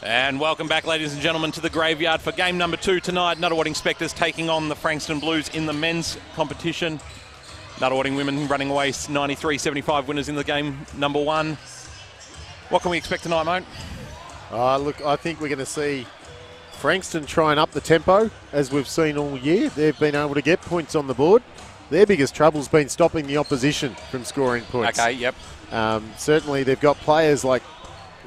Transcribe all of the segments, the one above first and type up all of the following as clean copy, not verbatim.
And welcome back, ladies and gentlemen, to the graveyard for game number 2 tonight. Nunawading Spectres taking on the Frankston Blues in the men's competition. Nunawading women running away 93-75 winners in the game number 1. What can we expect tonight, mate? Look, I think we're going to see Frankston try and up the tempo, as we've seen all year. They've been able to get points on the board. Their biggest trouble's been stopping the opposition from scoring points. Okay, yep. Certainly they've got players like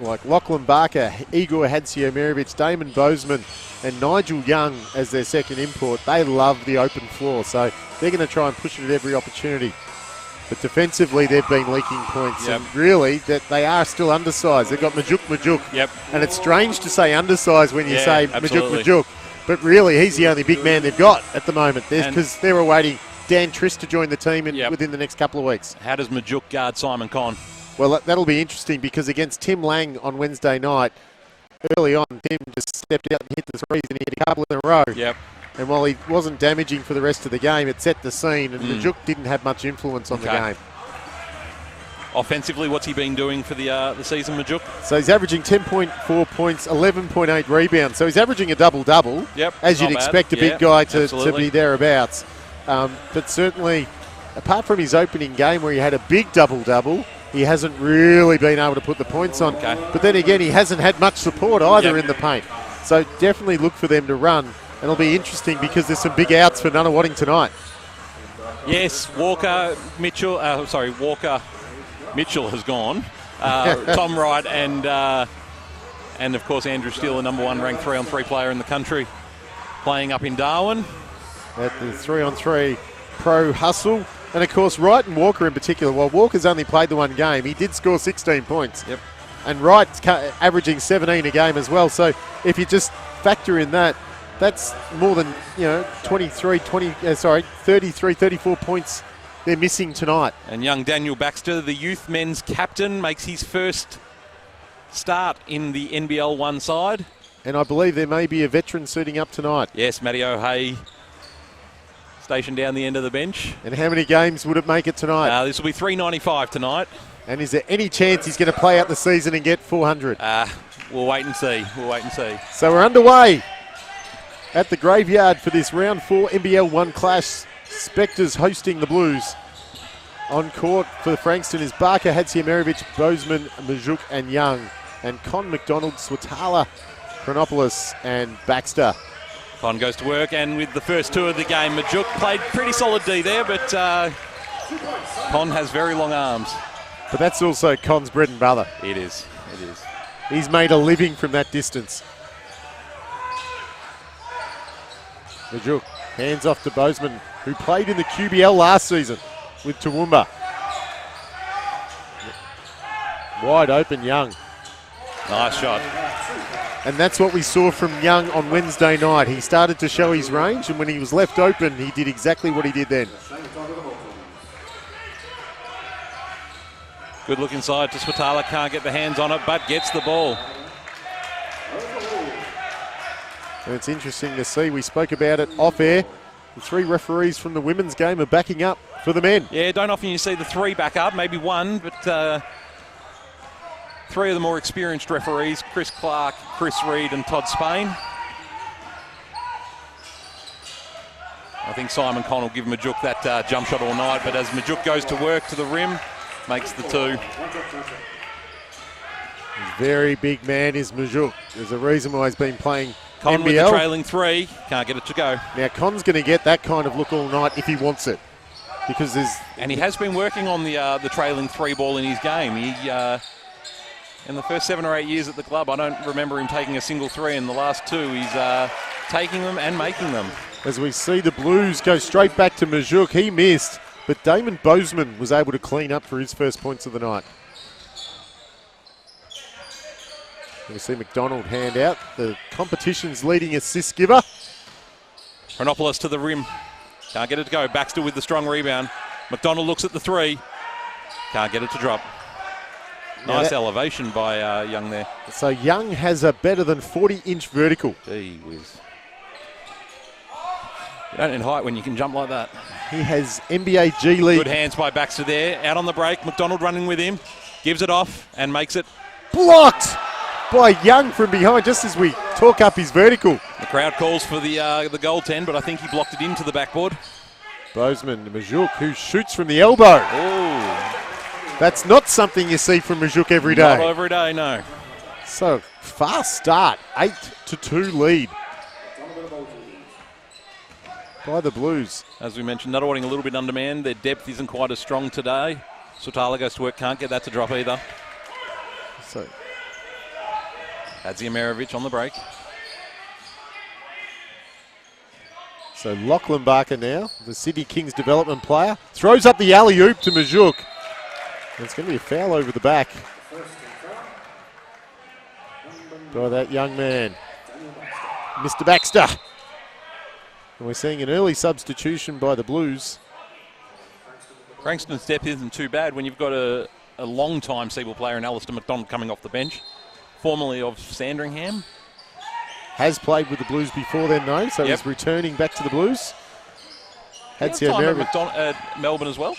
Lachlan Barker, Igor Hadziomirovic, Damon Bozeman and Nigel Young as their second import. They love the open floor, so they're going to try and push it at every opportunity. But defensively, they've been leaking points. Yep. And really, that they are still undersized. They've got Majuk. Yep. And it's strange to say undersized when you say absolutely. Majuk. But really, he's the only big man they've got at the moment. Because they're awaiting Dan Trist to join the team within the next couple of weeks. How does Majuk guard Simon Conn? Well, that'll be interesting because against Tim Lang on Wednesday night, early on, Tim just stepped out and hit the threes and he hit a couple in a row. Yep. And while he wasn't damaging for the rest of the game, it set the scene, and Majuk didn't have much influence on the game. Offensively, what's he been doing for the season, Majuk? So he's averaging 10.4 points, 11.8 rebounds. So he's averaging a double-double, as you'd expect a big guy to be thereabouts. But certainly, apart from his opening game where he had a big double-double, he hasn't really been able to put the points on. Okay. But then again, he hasn't had much support either in the paint. So definitely look for them to run. And it'll be interesting because there's some big outs for Nunawading tonight. Yes, Walker Mitchell has gone. Tom Wright and of course Andrew Steele, the number 1 ranked 3-on-3 player in the country, playing up in Darwin. At the 3-on-3 pro hustle. And of course Wright and Walker in particular, while Walker's only played the one game, he did score 16 points. Yep. And Wright's averaging 17 a game as well. So if you just factor in that, that's more than 33, 34 points they're missing tonight. And young Daniel Baxter, the youth men's captain, makes his first start in the NBL1 side. And I believe there may be a veteran suiting up tonight. Yes, Matty O'Hay stationed down the end of the bench. And how many games would it make it tonight? This will be 395 tonight. And is there any chance he's going to play out the season and get 400? We'll wait and see. So we're underway at the graveyard for this round 4 NBL1 clash. Spectres hosting the Blues. On court for the Frankston is Barker, Hadziomirovic, Bozeman, Majuk and Young. And Con, McDonald, Swatala, Chronopoulos and Baxter. Con goes to work, and with the first 2 of the game, Majuk played pretty solid D there, but Con has very long arms. But that's also Con's bread and butter. It is. He's made a living from that distance. Majuk hands off to Bozeman, who played in the QBL last season with Toowoomba. Wide open Young. Nice shot. And that's what we saw from Young on Wednesday night. He started to show his range, and when he was left open, he did exactly what he did then. Good look inside to Swatala, can't get the hands on it, but gets the ball. And it's interesting to see, we spoke about it off air, the 3 referees from the women's game are backing up for the men. Yeah, don't often you see the 3 back up, maybe 1, but 3 of the more experienced referees, Chris Clark, Chris Reed and Todd Spain. I think Simon Conn will give Majuk that jump shot all night, but as Majuk goes to work to the rim, makes the 2. Very big man is Majuk. There's a reason why he's been playing Conn NBL. with the trailing 3, can't get it to go. Now Con's going to get that kind of look all night if he wants it, because and he has been working on the trailing 3 ball in his game. He in the first 7 or 8 years at the club, I don't remember him taking a single 3. In the last 2, he's taking them and making them. As we see the Blues go straight back to Majuk, he missed, but Damon Bozeman was able to clean up for his first points of the night. We see McDonald hand out, the competition's leading assist giver. Chronopoulos to the rim. Can't get it to go. Baxter with the strong rebound. McDonald looks at the 3. Can't get it to drop. Nice elevation by Young there. So Young has a better than 40-inch vertical. Gee whiz. You don't need height when you can jump like that. He has NBA G League. Good hands by Baxter there. Out on the break. McDonald running with him. Gives it off and makes it. Blocked! by Young from behind, just as we talk up his vertical. The crowd calls for the goaltend, but I think he blocked it into the backboard. Bozeman Majuk, who shoots from the elbow. Oh, That's not something you see from Majuk every day. not every day, no. So, fast start, 8-2 lead by the Blues. As we mentioned, Nunawading a little bit undermanned. Their depth isn't quite as strong today. Swatala goes to work, can't get that to drop either. So, Hadziamerovic on the break. So Lachlan Barker now, the Sydney Kings development player, throws up the alley-oop to Majuk. It's going to be a foul over the back by that young man, Mr. Baxter. And we're seeing an early substitution by the Blues. Frankston's depth isn't too bad when you've got a long-time Seabull player in Alistair McDonald coming off the bench, formerly of Sandringham. Has played with the Blues before then, though, so he's returning back to the Blues. At Melbourne as well.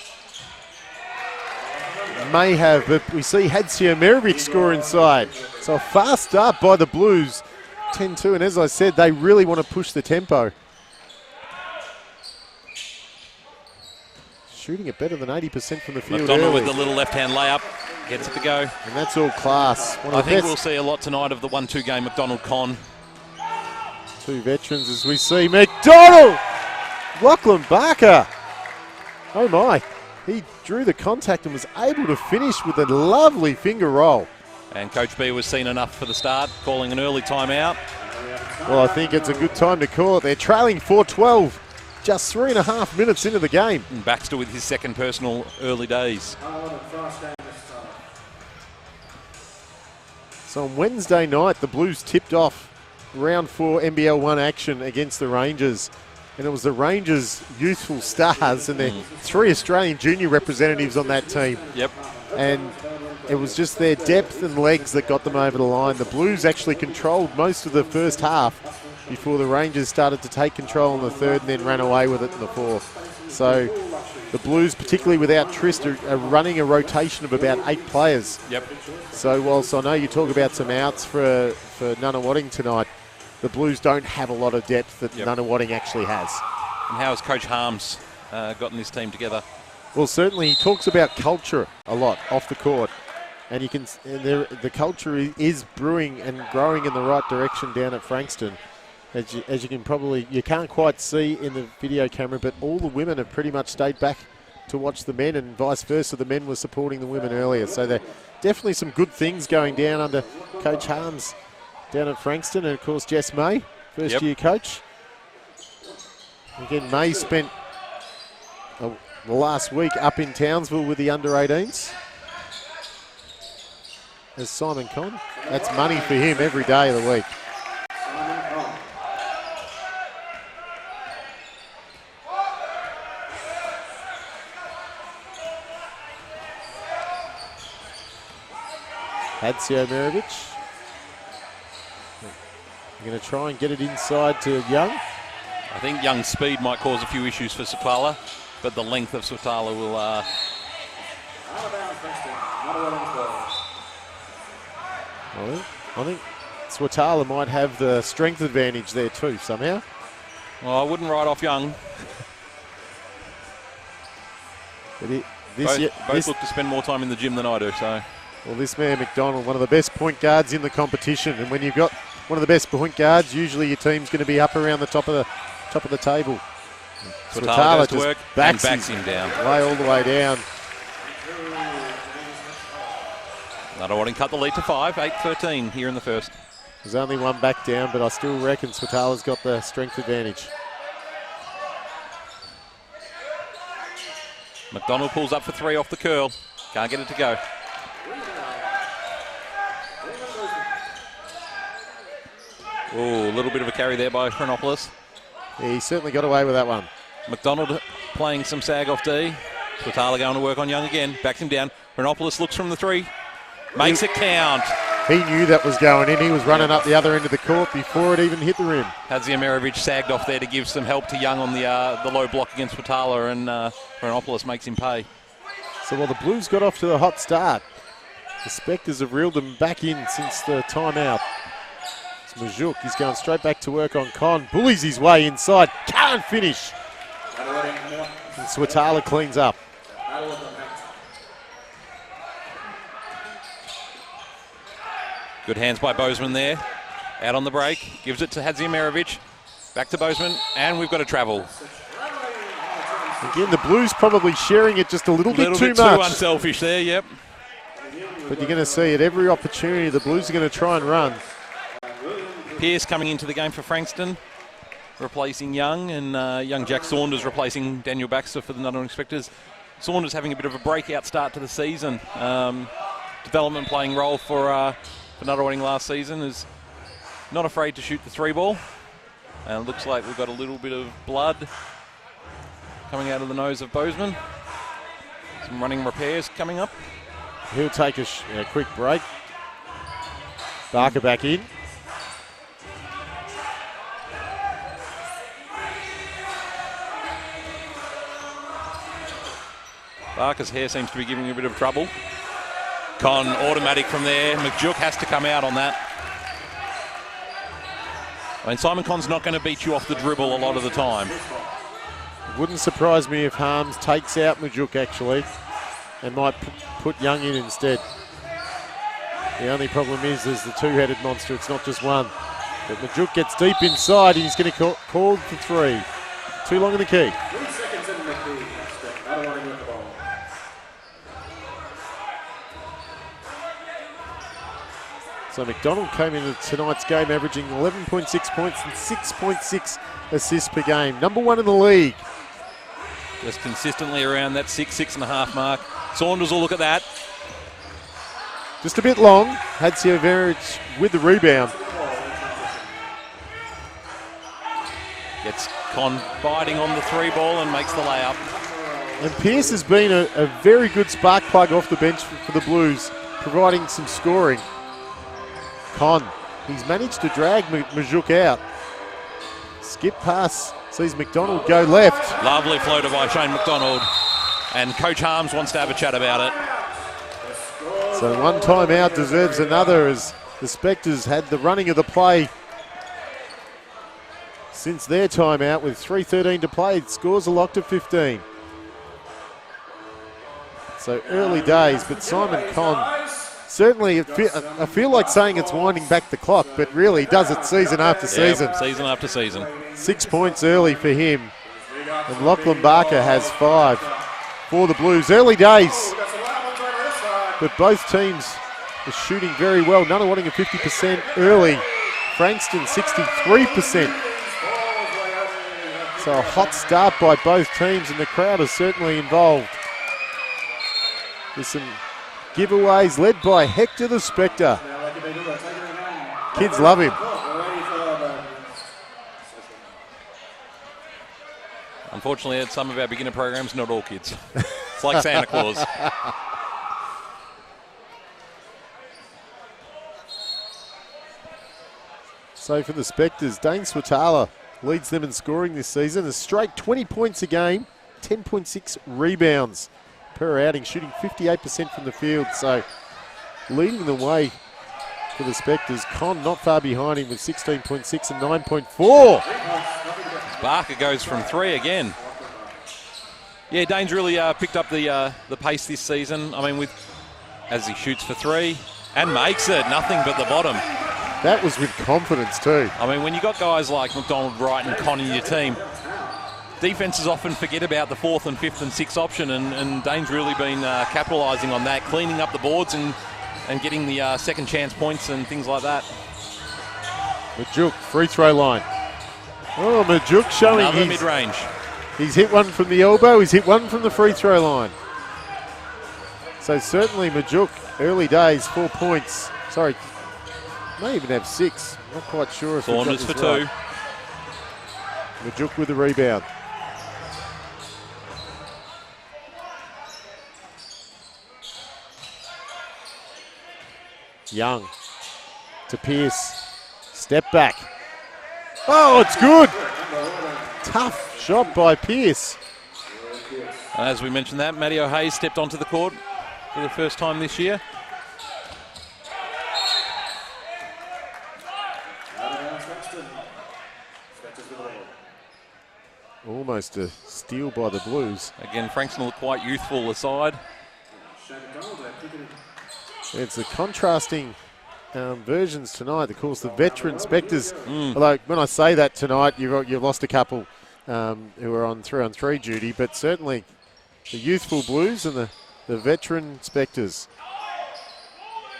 May have, but we see Hadziamerovic score inside. So a fast start by the Blues, 10-2, and as I said, they really want to push the tempo. Shooting it better than 80% from the field McDonald early. with the little left-hand layup, gets it to go. And that's all class. I think we'll see a lot tonight of the 1-2 game McDonald-Con. Two veterans as we see McDonald! Lachlan Barker. Oh my. He drew the contact and was able to finish with a lovely finger roll. And Coach B was seen enough for the start, calling an early timeout. Well, I think it's a good time to call it. They're trailing 4-12, just 3.5 minutes into the game. And Baxter with his second personal early days. So on Wednesday night, the Blues tipped off round 4 NBL1 action against the Rangers. And it was the Rangers' youthful stars and their 3 Australian junior representatives on that team. Yep. And it was just their depth and legs that got them over the line. The Blues actually controlled most of the first half before the Rangers started to take control in the third and then ran away with it in the fourth. So the Blues, particularly without Trist, are running a rotation of about 8 players. Yep. So whilst I know you talk about some outs for Nunawading tonight, the Blues don't have a lot of depth that Nunawading actually has. And how has Coach Harms gotten this team together? Well, certainly he talks about culture a lot off the court. And you can, the culture is brewing and growing in the right direction down at Frankston. As you can probably, you can't quite see in the video camera, but all the women have pretty much stayed back to watch the men, and vice versa. The men were supporting the women earlier. So there definitely some good things going down under Coach Harms down at Frankston. And of course, Jess May, first year coach. Again, May spent the last week up in Townsville with the under-18s. As Simon Conn, that's money for him every day of the week. Hadziamerovic. You're going to try and get it inside to Young. I think Young's speed might cause a few issues for Swatala, but the length of Swatala will... I think Swatala might have the strength advantage there too, somehow. Well, I wouldn't write off Young. But both look to spend more time in the gym than I do, so... Well, this man, McDonald, one of the best point guards in the competition. And when you've got one of the best point guards, usually your team's going to be up around the top of the table. Swatala goes to work and backs him down. All the way down. Nunawading cut the lead to 5, 8-13 here in the first. There's only one back down, but I still reckon Swatala's got the strength advantage. McDonald pulls up for 3 off the curl. Can't get it to go. Oh, a little bit of a carry there by Chronopoulos. Yeah, he certainly got away with that one. McDonald playing some sag off D. Swatala going to work on Young again. Backs him down. Chronopoulos looks from the 3. Makes it count. He knew that was going in. He was running up the other end of the court before it even hit the rim. Hadziamerovic sagged off there to give some help to Young on the low block against Swatala, and Chronopoulos makes him pay. So while the Blues got off to a hot start, The Spectres have reeled them back in since the timeout. It's Majuk. He's going straight back to work on Con. Bullies his way inside. Can't finish. And Swatala cleans up. Good hands by Bozeman there. Out on the break. Gives it to Hadzimerovic. Back to Bozeman. And we've got to travel. Again, the Blues probably sharing it just a little bit too much. Too unselfish there, yep. But you're going to see at every opportunity the Blues are going to try and run. Pearce coming into the game for Frankston, replacing Young, and young Jack Saunders replacing Daniel Baxter for the Nunawading Spectres. Saunders having a bit of a breakout start to the season. Development playing role for Nunawading last season, is not afraid to shoot the 3-ball. And it looks like we've got a little bit of blood coming out of the nose of Bozeman. Some running repairs coming up. He'll take a quick break. Barker back in. Barker's hair seems to be giving him a bit of trouble. Con automatic from there. McJook has to come out on that. I mean, Simon Con's not going to beat you off the dribble a lot of the time. Wouldn't surprise me if Harms takes out Majuk actually and might put Young in instead. The only problem is there's the two-headed monster. It's not just one. But Majuk gets deep inside. He's going to call for 3. Too long in the key. 3 seconds in the key. Nunawading with the ball. So McDonald came into tonight's game averaging 11.6 points and 6.6 assists per game. Number 1 in the league. Just consistently around that 6.5 mark. Saunders will look at that. Just a bit long. Hadzimerovic with the rebound. Gets Con biting on the 3-ball and makes the layup. And Pearce has been a very good spark plug off the bench for the Blues, providing some scoring. Con, he's managed to drag Majuk out. Skip pass, sees McDonald go left. Lovely floater by Shane McDonald. And Coach Harms wants to have a chat about it. So one timeout deserves another as the Spectres had the running of the play since their timeout with 3:13 to play. Scores are locked at 15. So early days, but Simon Con, certainly I feel like saying it's winding back the clock, but really does it season after season. Yep, season after season. 6 points early for him. And Lachlan Barker has 5 for the Blues. Early days, but both teams are shooting very well. Nunawading at 50% early. Frankston 63%. So a hot start by both teams, and the crowd is certainly involved. There's some giveaways led by Hector the Spectre. Kids love him. Unfortunately, at some of our beginner programs, not all kids. It's like Santa Claus. So for the Spectres, Dane Swatala leads them in scoring this season. A straight 20 points a game, 10.6 rebounds per outing, shooting 58% from the field. So leading the way for the Spectres. Con not far behind him with 16.6 and 9.4. Barker goes from 3 again. Yeah, Dane's really picked up the pace this season. I mean, as he shoots for 3 and makes it, nothing but the bottom. That was with confidence too. I mean, when you got guys like McDonald, Wright and Con in your team, defenses often forget about the 4th and 5th and 6th option, and Dane's really been capitalising on that, cleaning up the boards and getting the second chance points and things like that. Majuk, free throw line. Oh, Majuk showing another mid-range. He's hit one from the elbow, he's hit one from the free throw line. So certainly Majuk, early days, 4 points. Sorry, may even have 6. Not quite sure if Saunders for 2. Right. Majuk with the rebound. Young to Pearce. Step back. Oh, it's good. Tough shot by Pearce. As we mentioned that, Matty O'Hayes stepped onto the court for the first time this year. Spectres with the ball. Almost a steal by the Blues. Again, Frankston look quite youthful aside. Shane McDonald, kicking it. It's the contrasting versions tonight. Of course, the veteran Spectres. Although when I say that tonight, you've lost a couple who are on 3-on-3 duty, but certainly the youthful Blues and the veteran Spectres.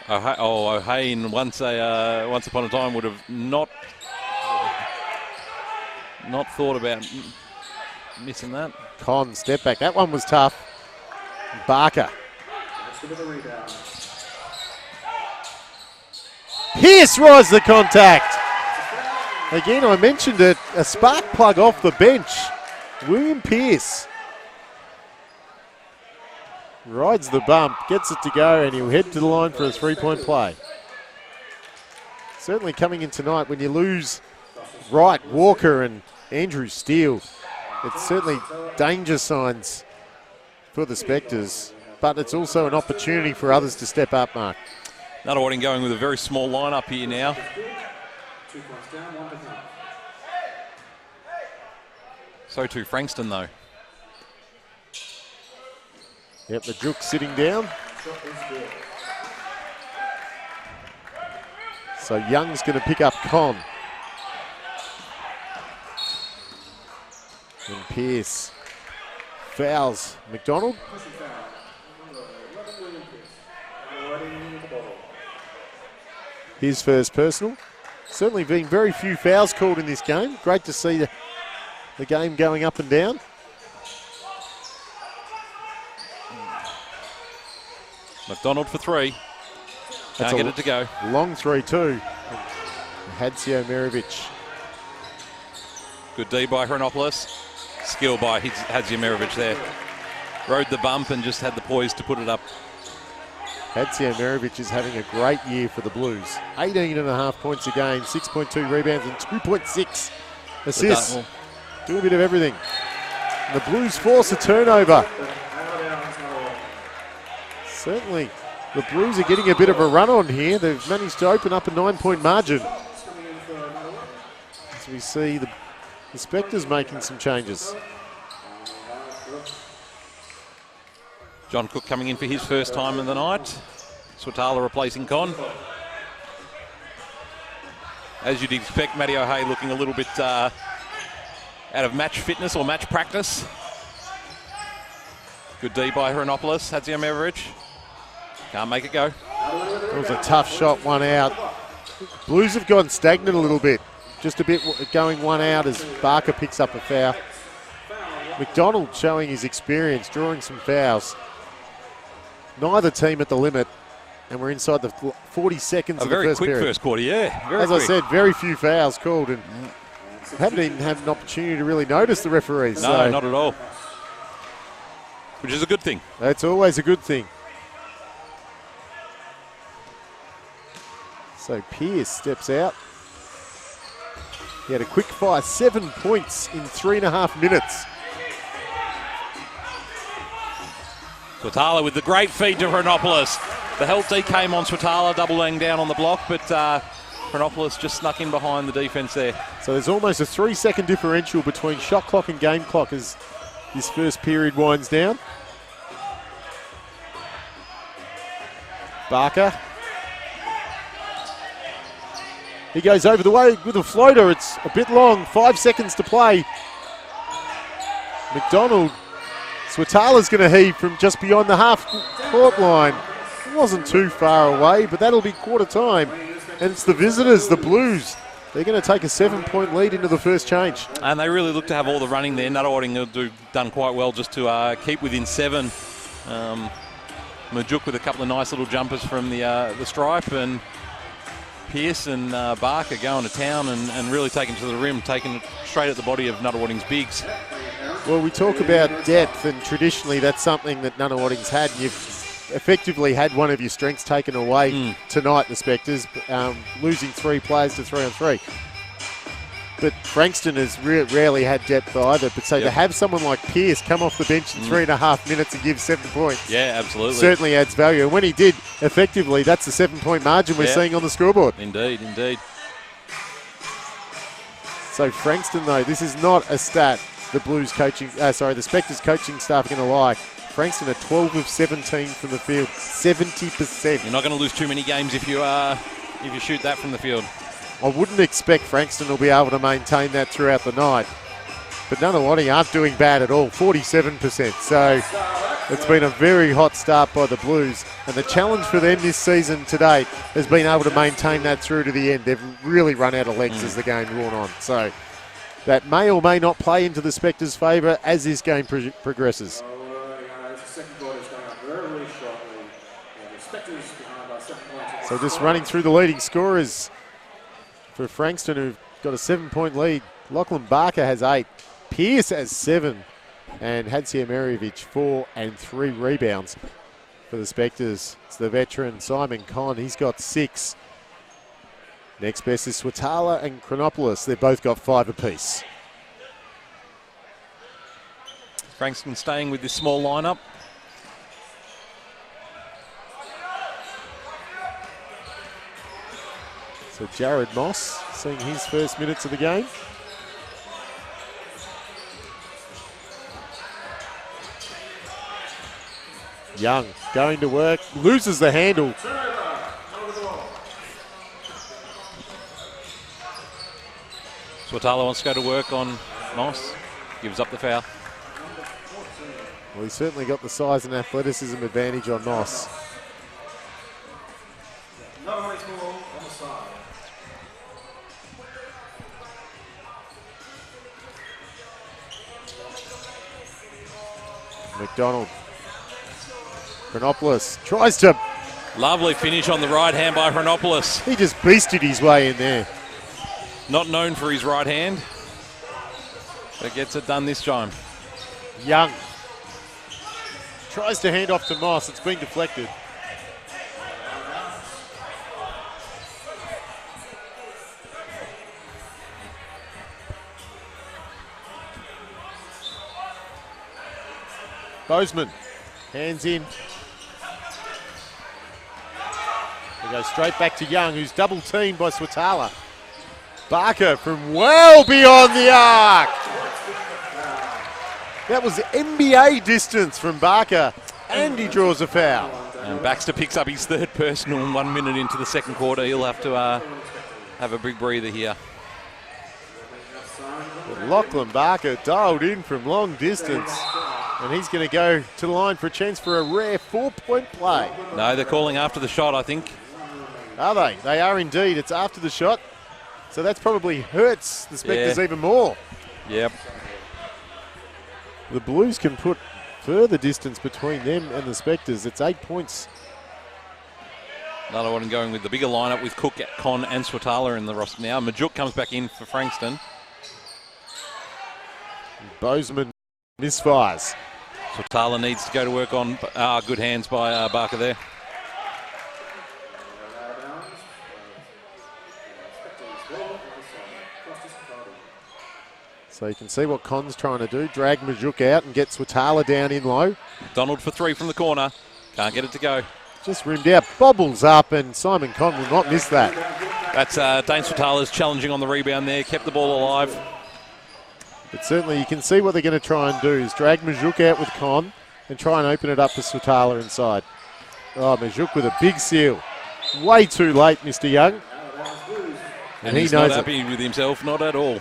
O'Hain once upon a time would have not thought about missing that. Con, step back. That one was tough. Barker. With a rebound. Pierce rides the contact. Again, I mentioned it. A spark plug off the bench. William Pierce rides the bump, gets it to go, and he'll head to the line for a three-point play. Certainly coming in tonight when you lose Wright, Walker, and Andrew Steele, it's certainly danger signs for the Spectres, but it's also an opportunity for others to step up, Mark. Nunawading going with a very small lineup here now. 2 points down, 1 to 0. So too Frankston though. Yep, the Juke sitting down. Shot is good. So Young's going to pick up Con. And Pierce fouls McDonald. Pushing foul. Number 11, William Pierce. Nunawading with the ball. His first personal. Certainly been very few fouls called in this game. Great to see the game going up and down. McDonald for three. That's Can't get it to go. Long 3-2. Hadsio Merovic. Good D by Hronopoulos. Skill by Hadsio Merovic there. Rode the bump and just had the poise to put it up. Hadsio Merovic is having a great year for the Blues. 18.5 points a game, 6.2 rebounds and 2.6 assists. Doing a bit of everything. And the Blues force a turnover. Certainly, the Blues are getting a bit of a run on here. They've managed to open up a 9-point margin. As we see the Spectres making some changes. John Cook coming in for his first time of the night. Swatala replacing Con. As you'd expect, Matty O'Hay looking a little bit out of match fitness or match practice. Good D by Hronopoulos. Hadsio Merovic. Can't make it go. It was a tough shot, one out. Blues have gone stagnant a little bit. Just a bit going one out as Barker picks up a foul. McDonald showing his experience, drawing some fouls. Neither team at the limit, and we're inside the 40 seconds of the first period. A very quick first quarter, yeah. Very As quick. I said, very few fouls called, and haven't even had an opportunity to really notice the referees. No, not at all. Which is a good thing. That's always a good thing. So Pierce steps out. He had a quick fire, 7 points in 3.5 minutes. Swatala with the great feed to Hronopoulos. The health D came on Swatala, doubling down on the block, but Hronopoulos just snuck in behind the defence there. So there's almost a 3-second differential between shot clock and game clock as this first period winds down. Barker. He goes over the way with a floater. It's a bit long, 5 seconds to play. McDonald. Swatala's going to heave from just beyond the half-court line. It wasn't too far away, but that'll be quarter time. And it's the visitors, the Blues. They're going to take a 7-point lead into the first change. And they really look to have all the running there. Nunawading done quite well just to keep within 7. Majuk with a couple of nice little jumpers from the stripe, and Pierce and Barker going to town and really taking to the rim, taking it straight at the body of Nunawading's bigs. Well, we talk about depth, and traditionally that's something that Nunawading's had. You've effectively had one of your strengths taken away tonight, the Spectres, losing 3 players to 3-on-3. But Frankston has rarely had depth either. But so to have someone like Pierce come off the bench in 3.5 minutes and give 7 points, yeah, absolutely, certainly adds value. And when he did, effectively, that's the 7-point margin we're seeing on the scoreboard. Indeed, indeed. So Frankston, though, this is not a stat the the Spectres coaching staff are going to like. Frankston are 12 of 17 from the field, 70%. You're not going to lose too many games if you shoot that from the field. I wouldn't expect Frankston will be able to maintain that throughout the night. But Nunawading aren't doing bad at all, 47%. So it's been a very hot start by the Blues. And the challenge for them this season to date has been able to maintain that through to the end. They've really run out of legs as the game wore on. So that may or may not play into the Spectres' favour as this game progresses. So just running through the leading scorers for Frankston, who've got a 7-point lead. Lachlan Barker has 8. Pearce has 7. And Hadsia Merivich 4 and 3 rebounds for the Spectres. It's the veteran Simon Conn. He's got 6. Next best is Swatala and Chronopoulos. They've both got 5 apiece. Frankston staying with this small lineup. So Jared Moss seeing his first minutes of the game. Young going to work, loses the handle. Swatala wants to go to work on Moss, gives up the foul. Well, he's certainly got the size and athleticism advantage on Moss. McDonald. Chronopoulos tries to... Lovely finish on the right hand by Chronopoulos. He just beasted his way in there. Not known for his right hand, but gets it done this time. Young tries to hand off to Moss. It's been deflected. Bozeman, hands in. They go straight back to Young, who's double teamed by Swatala. Barker from well beyond the arc. That was NBA distance from Barker, and he draws a foul. And Baxter picks up his third personal 1 minute into the second quarter. He'll have to have a big breather here. But Lachlan Barker dialed in from long distance. And he's going to go to the line for a chance for a rare 4-point play. No, they're calling after the shot, I think. Are they? They are indeed. It's after the shot. So that's probably hurts the Spectres even more. Yep. The Blues can put further distance between them and the Spectres. It's 8 points. Another one going with the bigger lineup with Cook, Con and Swatala in the roster now. Majuk comes back in for Frankston. Bozeman misfires. Swatala needs to go to work on good hands by Barker there. So you can see what Con's trying to do. Drag Majuk out and get Swatala down in low. Donald for 3 from the corner. Can't get it to go. Just rimmed out. Bobbles up and Simon Con will not miss that. That's Dane Swatala's challenging on the rebound there. Kept the ball alive. But certainly you can see what they're going to try and do is drag Majuk out with Con and try and open it up for Swatala inside. Oh, Majuk with a big seal. Way too late, Mr. Young. And he's not happy with himself, not at all.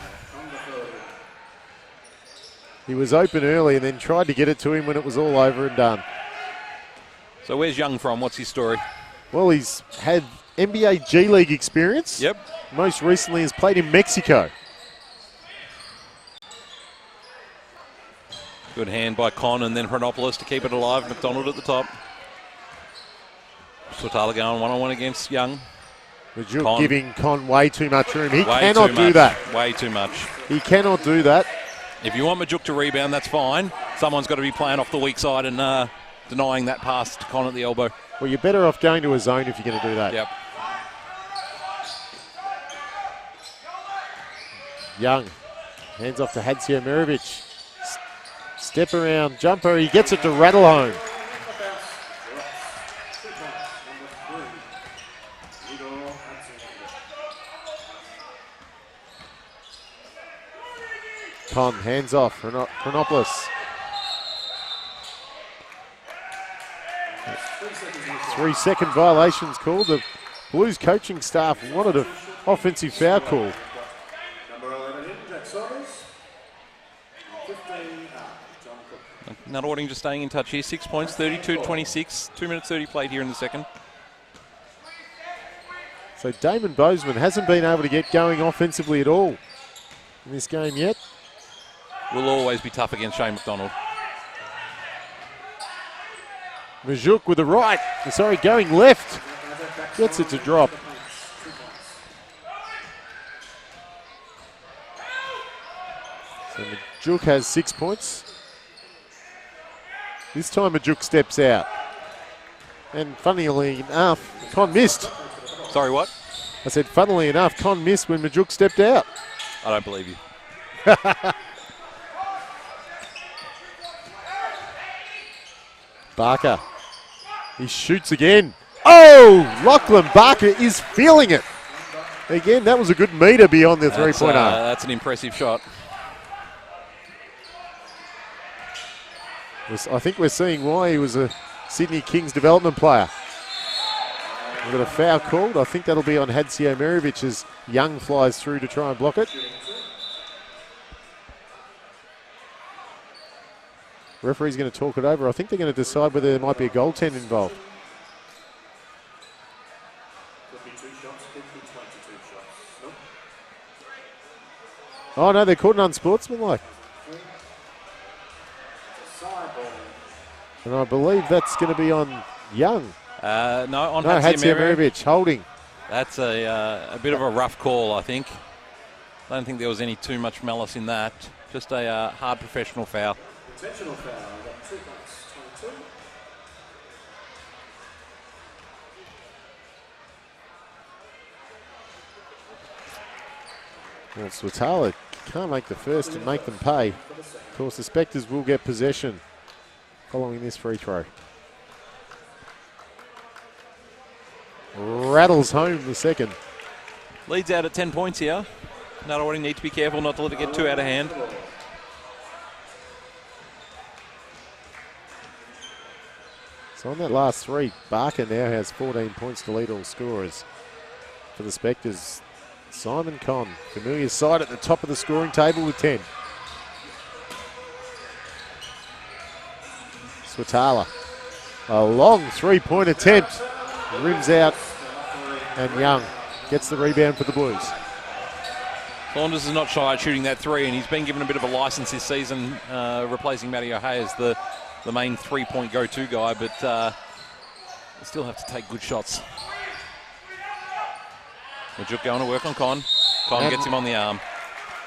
He was open early and then tried to get it to him when it was all over and done. So where's Young from? What's his story? Well, he's had NBA G League experience. Yep. Most recently has played in Mexico. Good hand by Con and then Chronopoulos to keep it alive. McDonald at the top. Swatala going one-on-one against Young. Majuk giving Con way too much room. He Way cannot too do much. that. Way too much. He cannot do that. If you want Majuk to rebound, that's fine. Someone's got to be playing off the weak side and denying that pass to Con at the elbow. Well, you're better off going to a zone if you're going to do that. Yep. Young hands off to Hadsia Merivich. Step around jumper. He gets it to rattle home. Con, hands off, Chronopoulos. 3-second violations called. The Blues coaching staff wanted an offensive foul call. Number 11 in, Jack Saunders. 15 John Cook. Nunawading just staying in touch here. 6 points, 32-26. 2 minutes 30 played here in the second. So Damon Bozeman hasn't been able to get going offensively at all in this game yet. Will always be tough against Shane McDonald. Majuk with the right. Sorry, going left. Gets it to drop. So Majuk has 6 points. This time Majuk steps out. And funnily enough, Con missed. Sorry, what? I said funnily enough, Con missed when Majuk stepped out. I don't believe you. Barker. He shoots again. Oh! Lachlan Barker is feeling it. Again, that was a good meter beyond the three-pointer. That's an impressive shot. I think we're seeing why he was a Sydney Kings development player. We've got a foul called. I think that'll be on Hadsio Merevich as Young flies through to try and block it. Referee's going to talk it over. I think they're going to decide whether there might be a goaltend involved. Could be 2 shots, could be 22 shots. Nope. Oh no, they're called an unsportsmanlike. Side ball. And I believe that's going to be on Young. No, on No, Hadsio Hadsio Merevich holding. That's a bit of a rough call, I think. I don't think there was any too much malice in that. Just a hard professional foul. Intentional foul. We've got 2 points. 22. Well, Swatala can't make the first and make them pay. Of course, the Spectres will get possession following this free throw. Rattles home the second. Leads out at 10 points here. Nunawading need to be careful not to let it get too out of hand. So on that last three, Barker now has 14 points to lead all scorers. For the Spectres, Simon Conn, familiar side at the top of the scoring table with 10. Swatala, a long three-point attempt. Rims out, and Young gets the rebound for the Blues. Saunders is not shy at shooting that three, and he's been given a bit of a license this season, replacing Matty O'Hea as the main three-point go-to guy, but they still have to take good shots. Majuk going to work on Con. Con gets him on the arm.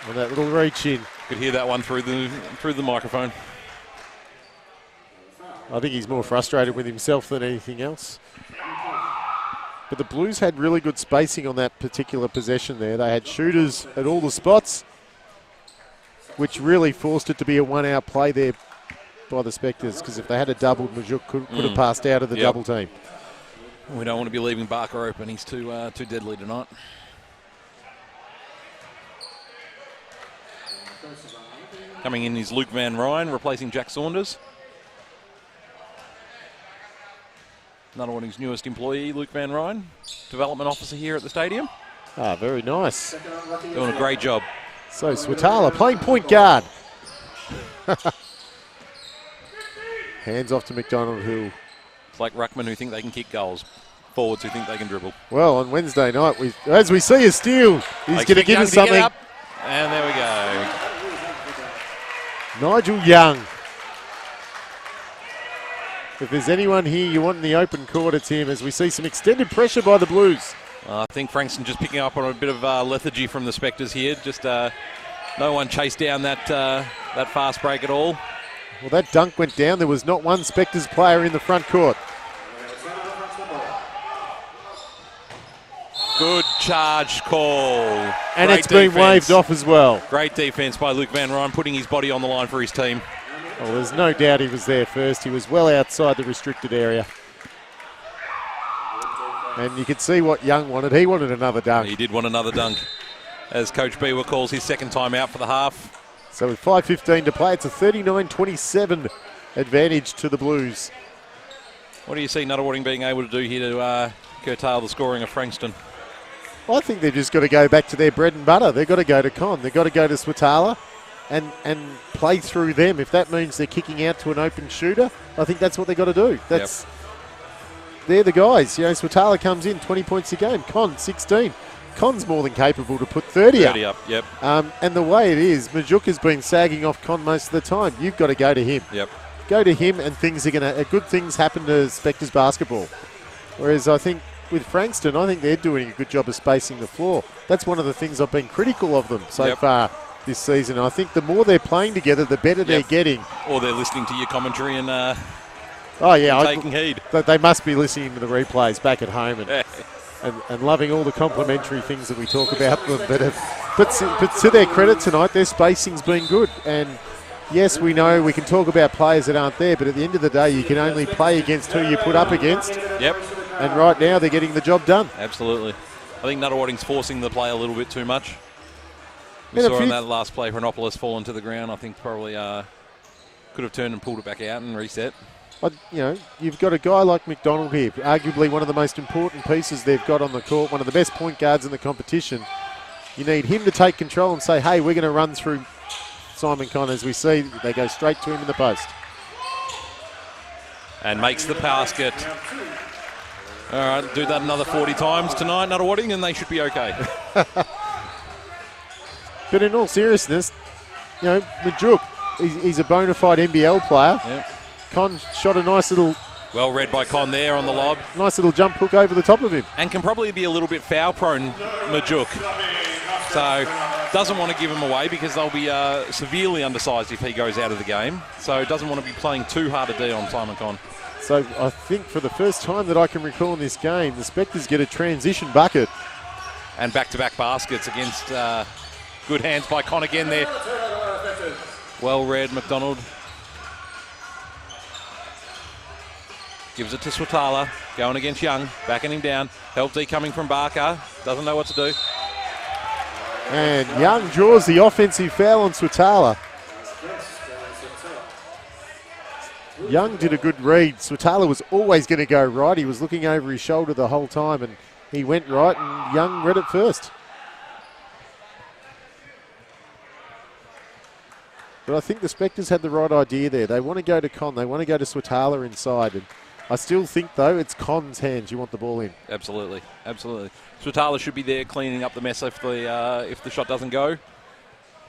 With that little reach in. Could hear that one through the microphone. I think he's more frustrated with himself than anything else. But the Blues had really good spacing on that particular possession there. They had shooters at all the spots, which really forced it to be a one-out play there by the Spectres, because if they had a double, Majuk could have passed out of the double team. We don't want to be leaving Barker open. He's too deadly tonight. Coming in is Luke Van Ryan, replacing Jack Saunders. Nunawading's newest employee, Luke Van Ryan, development officer here at the stadium. Ah, very nice. Doing a great job. So Swatala playing point guard. Hands off to McDonald, who... It's like ruckmen who think they can kick goals. Forwards who think they can dribble. Well, on Wednesday night, as we see a steal, he's going to give us something. And there we go. Nigel Young. If there's anyone here you want in the open court, it's him, as we see some extended pressure by the Blues. I think Frankston just picking up on a bit of lethargy from the Spectres here. Just no one chased down that fast break at all. Well, that dunk went down. There was not one Spectres player in the front court. Good charge call. And Great it's been defense. waved off as well. Great defense by Luke Van Ryan, putting his body on the line for his team. Well, there's no doubt he was there first. He was well outside the restricted area. And you could see what Young wanted. He wanted another dunk. He did want another dunk. As Coach Beaver calls his second time out for the half. So with 5:15 to play, it's a 39-27 advantage to the Blues. What do you see Nunawading being able to do here to curtail the scoring of Frankston? I think they've just got to go back to their bread and butter. They've got to go to Con. They've got to go to Swatala and play through them. If that means they're kicking out to an open shooter, I think that's what they've got to do. They're the guys. You know, Swatala comes in 20 points a game. Con 16. Con's more than capable to put 30 up. Yep. And the way it is, Majuk has been sagging off Con most of the time. You've got to go to him. Yep. Go to him, and good things happen to Spectres basketball. Whereas I think with Frankston, I think they're doing a good job of spacing the floor. That's one of the things I've been critical of them so far this season. I think the more they're playing together, the better they're getting. Or they're listening to your commentary and taking heed. They must be listening to the replays back at home and loving all the complimentary things that we talk about them. But to their credit tonight, their spacing's been good. And yes, we know we can talk about players that aren't there, but at the end of the day, you can only play against who you put up against. Yep. And right now, they're getting the job done. Absolutely. I think Nunawading's forcing the play a little bit too much. We saw in that last play, Chronopolis falling to the ground. I think probably could have turned and pulled it back out and reset. You've got a guy like McDonald here, arguably one of the most important pieces they've got on the court, one of the best point guards in the competition. You need him to take control and say, hey, we're going to run through Simon Conn. As we see, they go straight to him in the post. And makes the basket. All right, do that another 40 times tonight, Nunawading, and they should be okay. But in all seriousness, Majuk, he's a bona fide NBL player. Yep. Con shot a nice little... Well read by Con there on the lob. Nice little jump hook over the top of him. And can probably be a little bit foul prone, Majuk. So doesn't want to give him away because they'll be severely undersized if he goes out of the game. So doesn't want to be playing too hard a D on Simon Con. So I think for the first time that I can recall in this game, the Spectres get a transition bucket. And back-to-back baskets against good hands by Con again there. Well read, McDonald. Gives it to Swatala, going against Young, backing him down. Help D coming from Barker, doesn't know what to do. And Young draws the offensive foul on Swatala. Young did a good read. Swatala was always going to go right. He was looking over his shoulder the whole time, and he went right, and Young read it first. But I think the Spectres had the right idea there. They want to go to Con. They want to go to Swatala inside. And I still think, though, it's Con's hands you want the ball in. Absolutely. Swatala should be there cleaning up the mess if the shot doesn't go.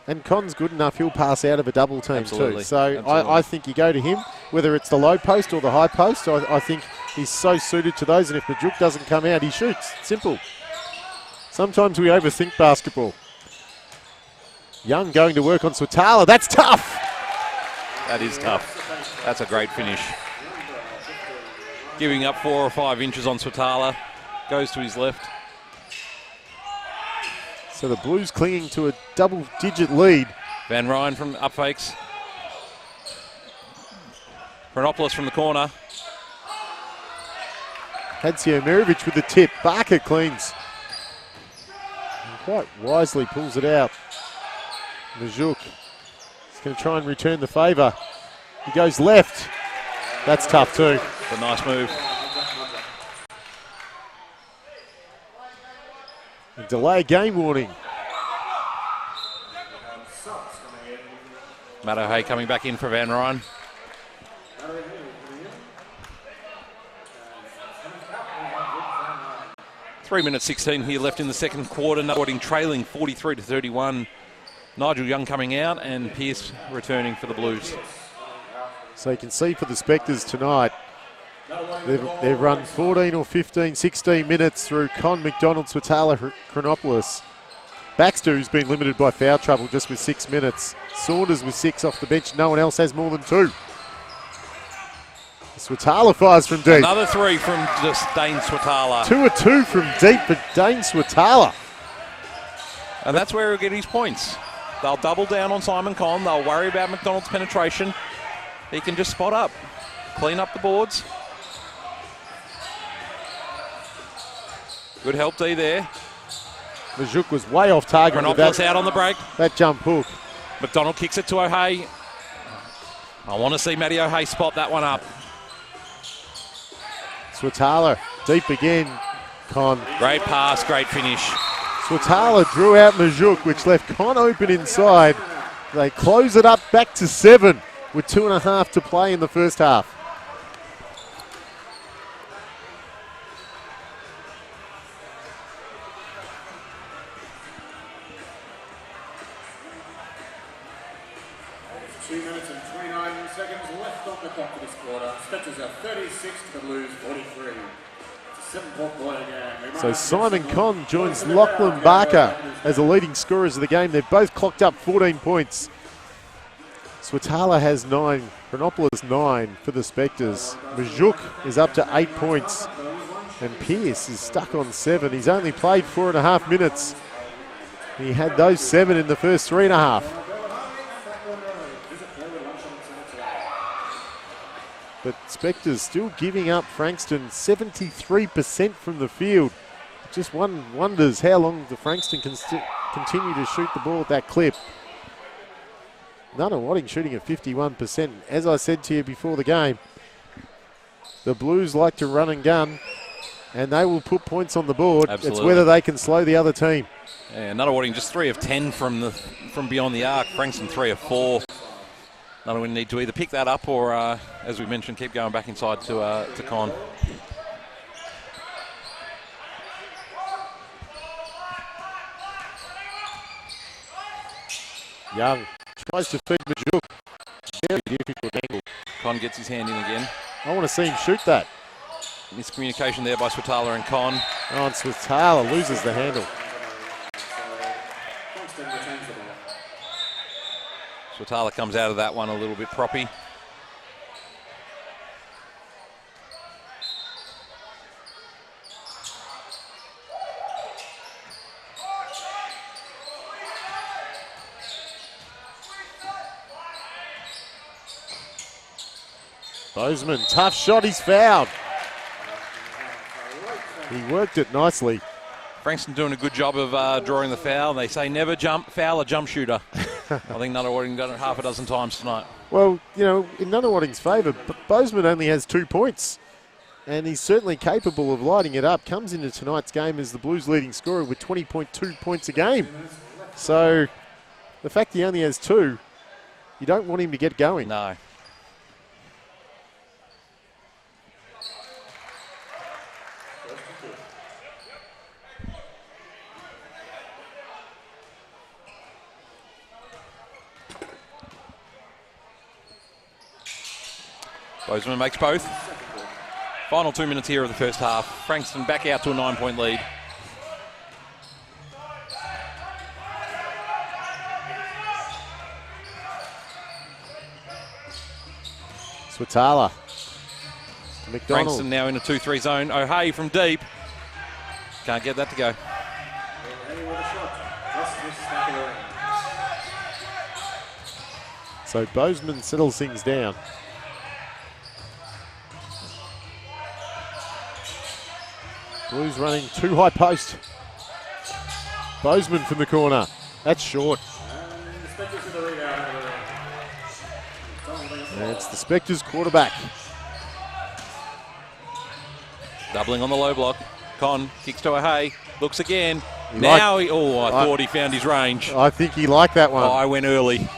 And Con's good enough, he'll pass out of a double team too. So Absolutely. I think you go to him, whether it's the low post or the high post. I think he's so suited to those, and if Majuk doesn't come out, he shoots. Simple. Sometimes we overthink basketball. Young going to work on Swatala. That's tough. That is tough. That's a great finish. Giving up 4 or 5 inches on Swatala. Goes to his left. So the Blues clinging to a double-digit lead. Van Ryn from up fakes. Chronopolis from the corner. Hadsio Mirovic with the tip. Barker cleans. And quite wisely pulls it out. Majuk is going to try and return the favour. He goes left. That's tough too. It's a nice move. A delay game warning. Matt O'Hay coming back in for Van Ryn. Three minutes 16 here left in the second quarter. Nunawading trailing 43-31. Nigel Young coming out and Pearce returning for the Blues. So you can see for the Spectres tonight, they've run 14 or 15, 16 minutes through Con, McDonald, Swatala, Chronopolis. Baxter, who's been limited by foul trouble, just with 6 minutes. Saunders with 6 off the bench. No one else has more than 2. Swatala fires from deep. Another 3 from Dane Swatala. 2 or 2 from deep for Dane Swatala. And that's where he'll get his points. They'll double down on Simon Conn. They'll worry about McDonald's penetration. He can just spot up, clean up the boards. Good help D there. Majuk was way off target with Chronopolis out on the break. that jump hook. McDonald kicks it to O'Hay. I want to see Matty O'Hay spot that one up. Swatala deep again. Con. Great pass, great finish. Swatala drew out Majuk, which left Con open inside. They close it up back to 7 with 2.5 to play in the first half. There's 2 minutes and 29 seconds left on the clock for this quarter. Spectres are 36 to the Blues 43. It's a 7-point ball game. So Simon Conn joins Lachlan Barker as the leading scorers of the game. They've both clocked up 14 points. Swatala has 9, Chronopolis 9 for the Spectres. Majuk is up to 8 points, and Pearce is stuck on 7. He's only played 4.5 minutes. He had those 7 in the first 3.5. But Spectres still giving up Frankston 73% from the field. Just one wonders how long the Frankston can continue to shoot the ball at that clip. Nunawading shooting at 51%. As I said to you before the game, the Blues like to run and gun, and they will put points on the board. Absolutely. It's whether they can slow the other team. Yeah, Nunawading just 3 of 10 from beyond the arc. Frankston 3 of 4. Nunawading need to either pick that up or, as we mentioned, keep going back inside to Con. Young tries to feed Majuk. Very difficult angle. Con gets his hand in again. I want to see him shoot that. Miscommunication there by Swatala and Con. Oh, and Swatala loses the handle. Swatala comes out of that one a little bit proppy. Bozeman, tough shot, he's fouled. He worked it nicely. Frankston doing a good job of drawing the foul. They say never foul a jump shooter. I think Nunawading done it half a dozen times tonight. Well, you know, in Nunawading's favour, Bozeman only has 2 points. And he's certainly capable of lighting it up. Comes into tonight's game as the Blues' leading scorer with 20.2 points a game. So the fact he only has 2, you don't want him to get going. No. Bozeman makes both. Final 2 minutes here of the first half. Frankston back out to a 9-point lead. Swatala. McDonald. Frankston now in a 2-3 zone. O'Hay from deep. Can't get that to go. So Bozeman settles things down. Blues running 2 high post. Bozeman from the corner. That's short. And it's the Spectres quarterback. Doubling on the low block. Con kicks to O'Hay. Looks again. I thought he found his range. I think he liked that one. Oh, I went early.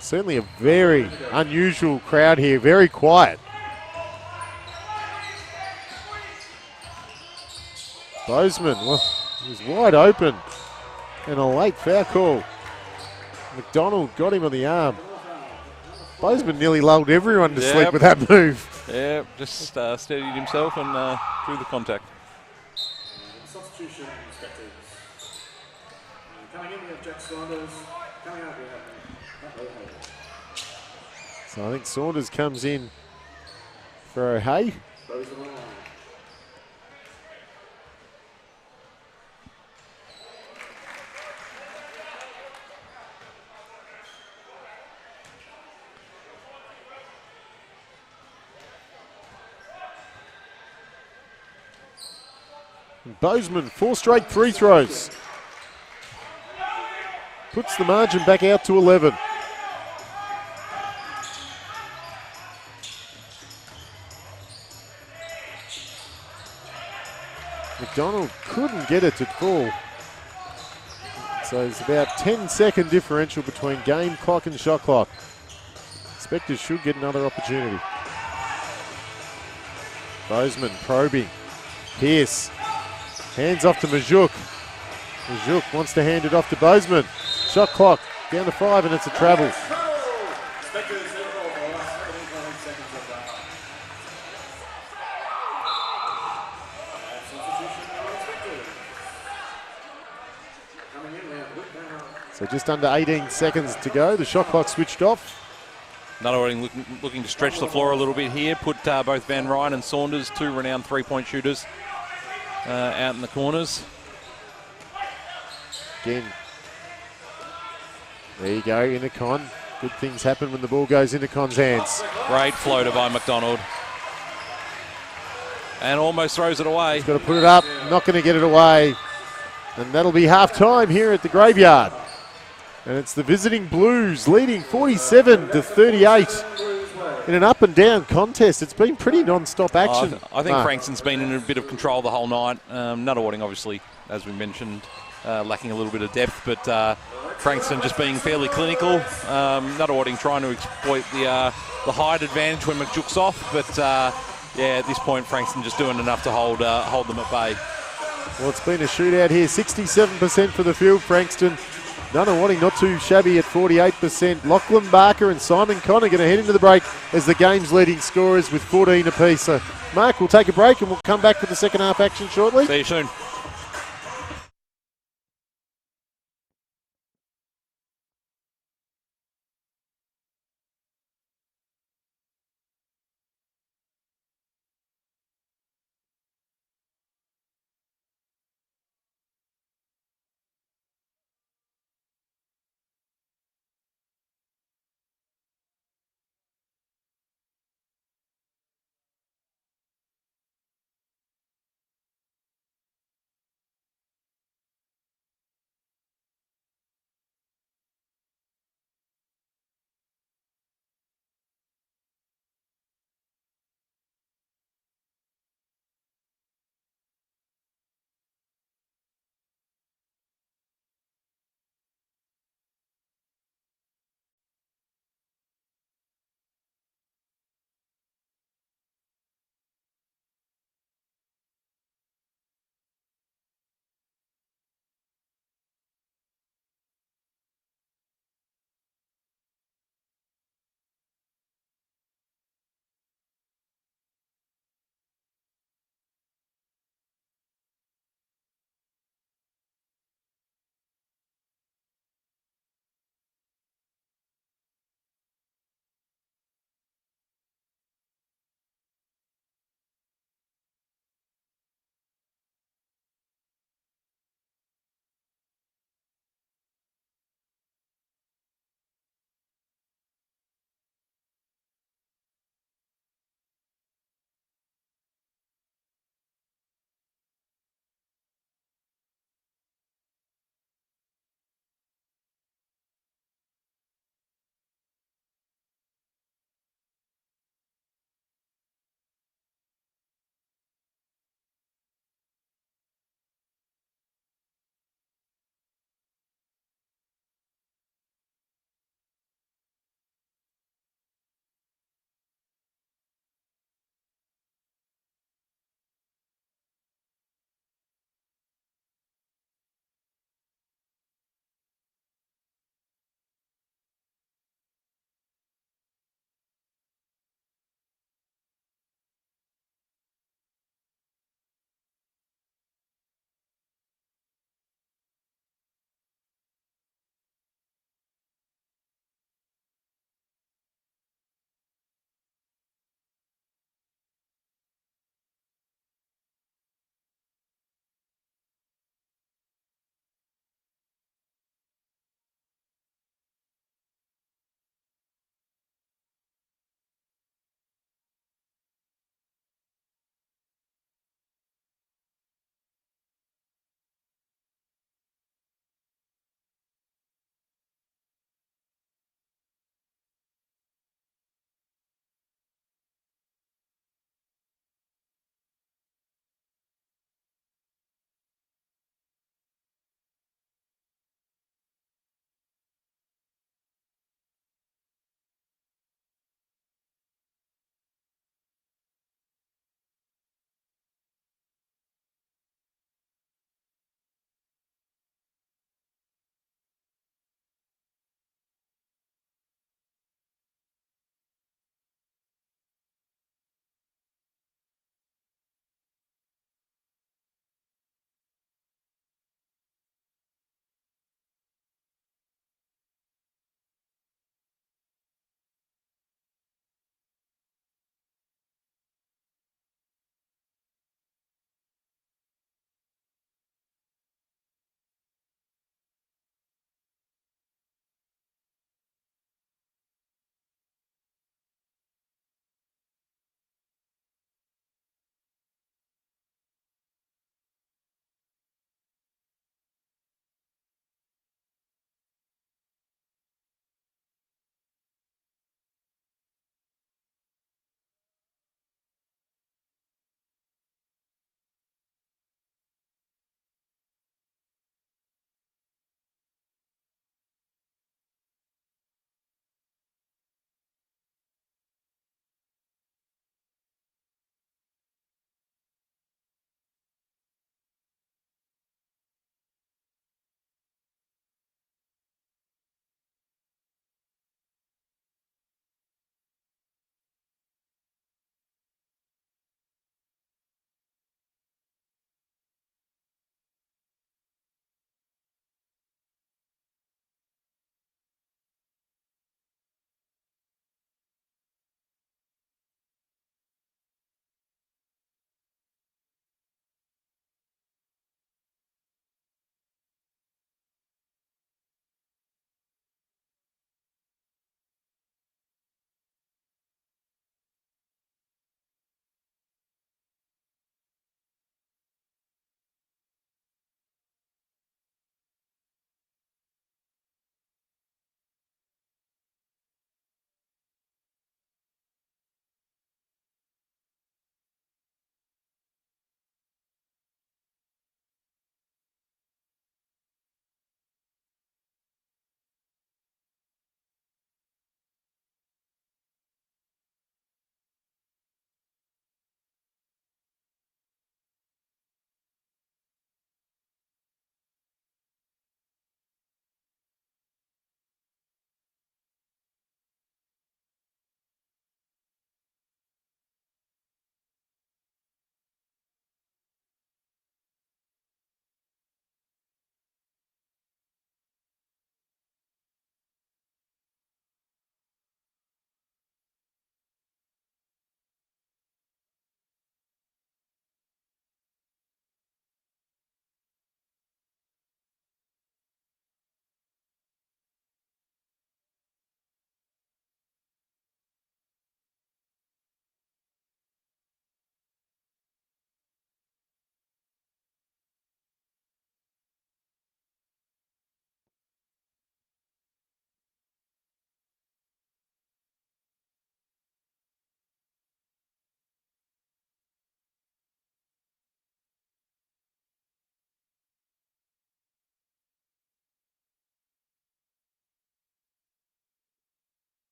Certainly a very unusual crowd here, very quiet. Bozeman was wide open and a late foul call. McDonald got him on the arm. Bozeman nearly lulled everyone to sleep with that move. Yeah, just steadied himself and threw the contact. Substitution Spectres. Coming in, we have Jack Saunders. Coming out, we have So I think Saunders comes in for O'Hay. Bozeman, 4 straight free throws. Puts the margin back out to 11. McDonald couldn't get it to fall. So it's about 10-second differential between game clock and shot clock. Spectres should get another opportunity. Bozeman probing. Pierce. Hands off to Majuk. Majuk wants to hand it off to Bozeman. Shot clock down to 5 and it's a travel. Spectres in the ball for the last 17.8 seconds of that. Substitution for Spectres. Coming in, we have Luke Brown. So just under 18 seconds to go. The shot clock switched off. Nunawading looking to stretch the floor a little bit here. Put both Van Ryan and Saunders, 2 renowned three-point shooters, out in the corners. Again. There you go, Intercon. Good things happen when the ball goes into Con's hands. Great floater by McDonald. And almost throws it away. He's got to put it up, not going to get it away. And that'll be half-time here at the Graveyard. And it's the visiting Blues leading 47-38 in an up-and-down contest. It's been pretty non-stop action. I think Frankston's been in a bit of control the whole night. Nunawading, obviously, as we mentioned, lacking a little bit of depth, but Frankston just being fairly clinical. Nunawading trying to exploit the height advantage when McJook's off, but yeah, at this point, Frankston just doing enough to hold them at bay. Well, it's been a shootout here. 67% for the field, Frankston. Nunawading not too shabby at 48%. Lachlan Barker and Simon Connor going to head into the break as the game's leading scorers with 14 apiece. So, Mark, we'll take a break and we'll come back for the second half action shortly. See you soon.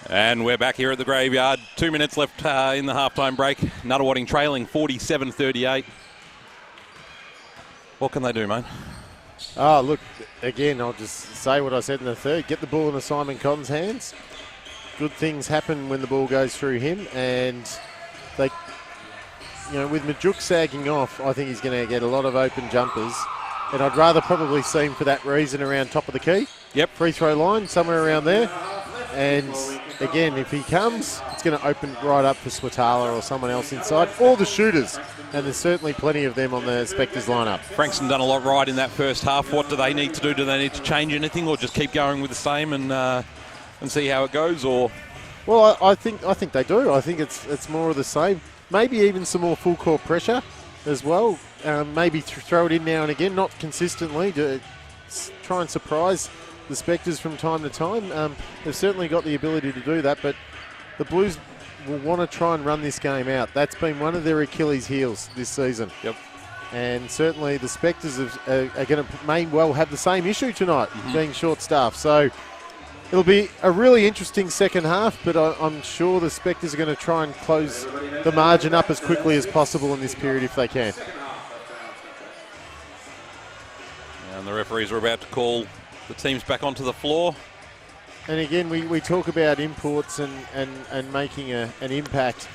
And we're back here at the graveyard. 2 minutes left in the halftime break. Nunawading trailing 47-38. What can they do, mate? Oh, look, again, I'll just say what I said in the third. Get the ball into Simon Cotton's hands. Good things happen when the ball goes through him. And they, with Majuk sagging off, I think he's going to get a lot of open jumpers. And I'd rather probably see him for that reason around top of the key. Yep. Free throw line, somewhere around there. And again, if he comes, it's going to open right up for Swatala or someone else inside. All the shooters. And there's certainly plenty of them on the Spectres lineup. Frankston done a lot right in that first half. What do they need to do? Do they need to change anything, or just keep going with the same and see how it goes? Or well, I think they do. I think it's more of the same. Maybe even some more full court pressure as well. Maybe throw it in now and again, not consistently, to try and surprise the Spectres from time to time. They've certainly got the ability to do that, but the Blues will want to try and run this game out. That's been one of their Achilles heels this season. Yep. And certainly the Spectres may well have the same issue tonight, being short-staffed. So it'll be a really interesting second half, but I'm sure the Spectres are going to try and close the margin up as quickly as possible in this period if they can. And the referees are about to call the teams back onto the floor. And again, we talk about imports and making an impact.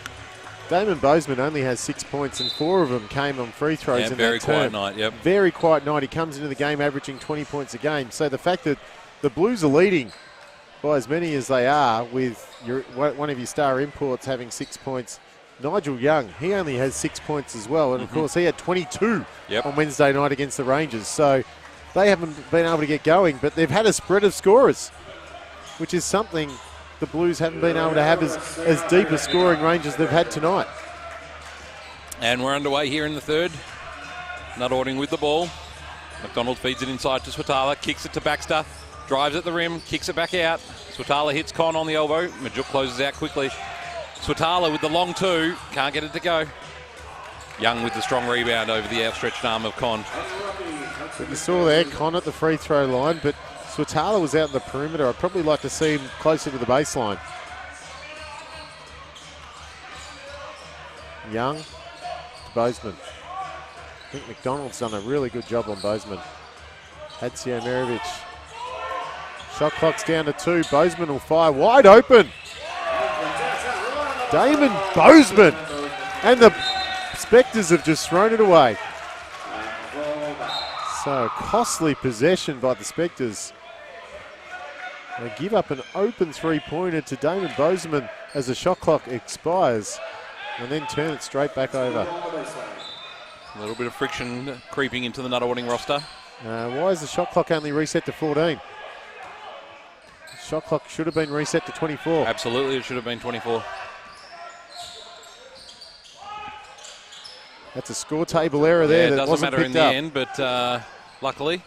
Damon Bozeman only has 6 points and 4 of them came on free throws in very that term. quiet night, yep. Very quiet night. He comes into the game averaging 20 points a game. So the fact that the Blues are leading by as many as they are, with one of your star imports having 6 points, Nigel Young, he only has 6 points as well. And of course, he had 22 on Wednesday night against the Rangers. So they haven't been able to get going, but they've had a spread of scorers, which is something the Blues haven't been able to have as deep a scoring range as they've had tonight. And we're underway here in the third. Nunawading with the ball. McDonald feeds it inside to Swatala, kicks it to Baxter, drives at the rim, kicks it back out. Swatala hits Con on the elbow. Majuk closes out quickly. Swatala with the long two, can't get it to go. Young with the strong rebound over the outstretched arm of Con. But you saw there, Con at the free throw line, but Swatala was out in the perimeter. I'd probably like to see him closer to the baseline. Young to Bozeman. I think McDonald's done a really good job on Bozeman. Hadsio Merovic. Shot clock's down to 2. Bozeman will fire wide open. Damon Bozeman. And the Spectres have just thrown it away. So costly possession by the Spectres. They give up an open three-pointer to Damon Bozeman as the shot clock expires, and then turn it straight back over. A little bit of friction creeping into the Nunawading roster. Why is the shot clock only reset to 14? The shot clock should have been reset to 24. Absolutely, it should have been 24. That's a score table error there. Yeah, it that doesn't wasn't matter in picked the up. end, but luckily.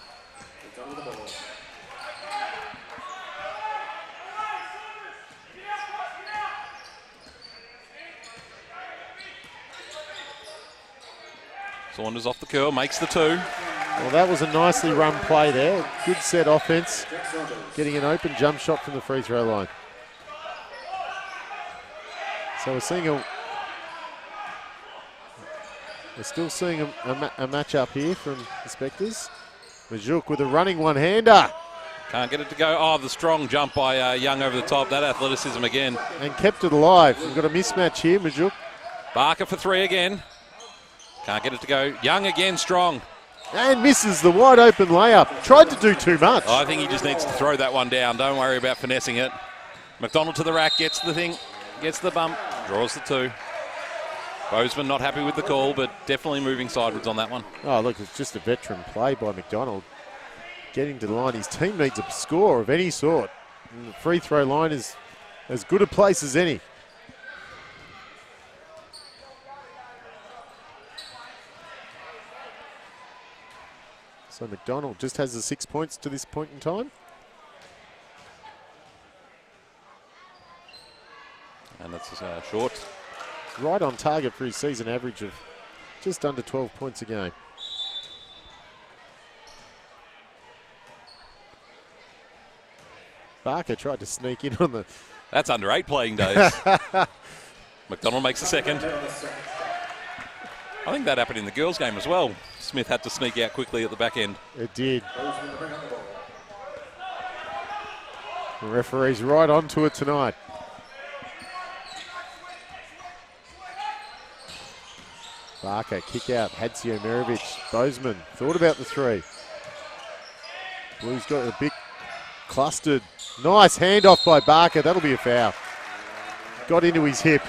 Saunders off the curl, makes the 2. Well, that was a nicely run play there. Good set offense. Getting an open jump shot from the free throw line. So we're still seeing a match-up here from the Spectres. Majuk with a running one-hander. Can't get it to go. Oh, the strong jump by Young over the top. That athleticism again. And kept it alive. We've got a mismatch here, Majuk. Barker for 3 again. Can't get it to go. Young again, strong. And misses the wide open layup. Tried to do too much. I think he just needs to throw that one down. Don't worry about finessing it. McDonald to the rack, gets the thing, gets the bump, draws the 2. Bozeman not happy with the call, but definitely moving sideways on that one. Oh, look, it's just a veteran play by McDonald. Getting to the line. His team needs a score of any sort. And the free throw line is as good a place as any. So McDonald just has the 6 points to this point in time. And that's short. Right on target for his season average of just under 12 points a game. Barker tried to sneak in on That's under 8 playing days. McDonald makes the second. I think that happened in the girls' game as well. Smith had to sneak out quickly at the back end. It did. The referee's right onto it tonight. Barker, kick out, Hadsio Merovic. Bozeman thought about the three. Blues got a bit clustered. Nice handoff by Barker. That'll be a foul. Got into his hip.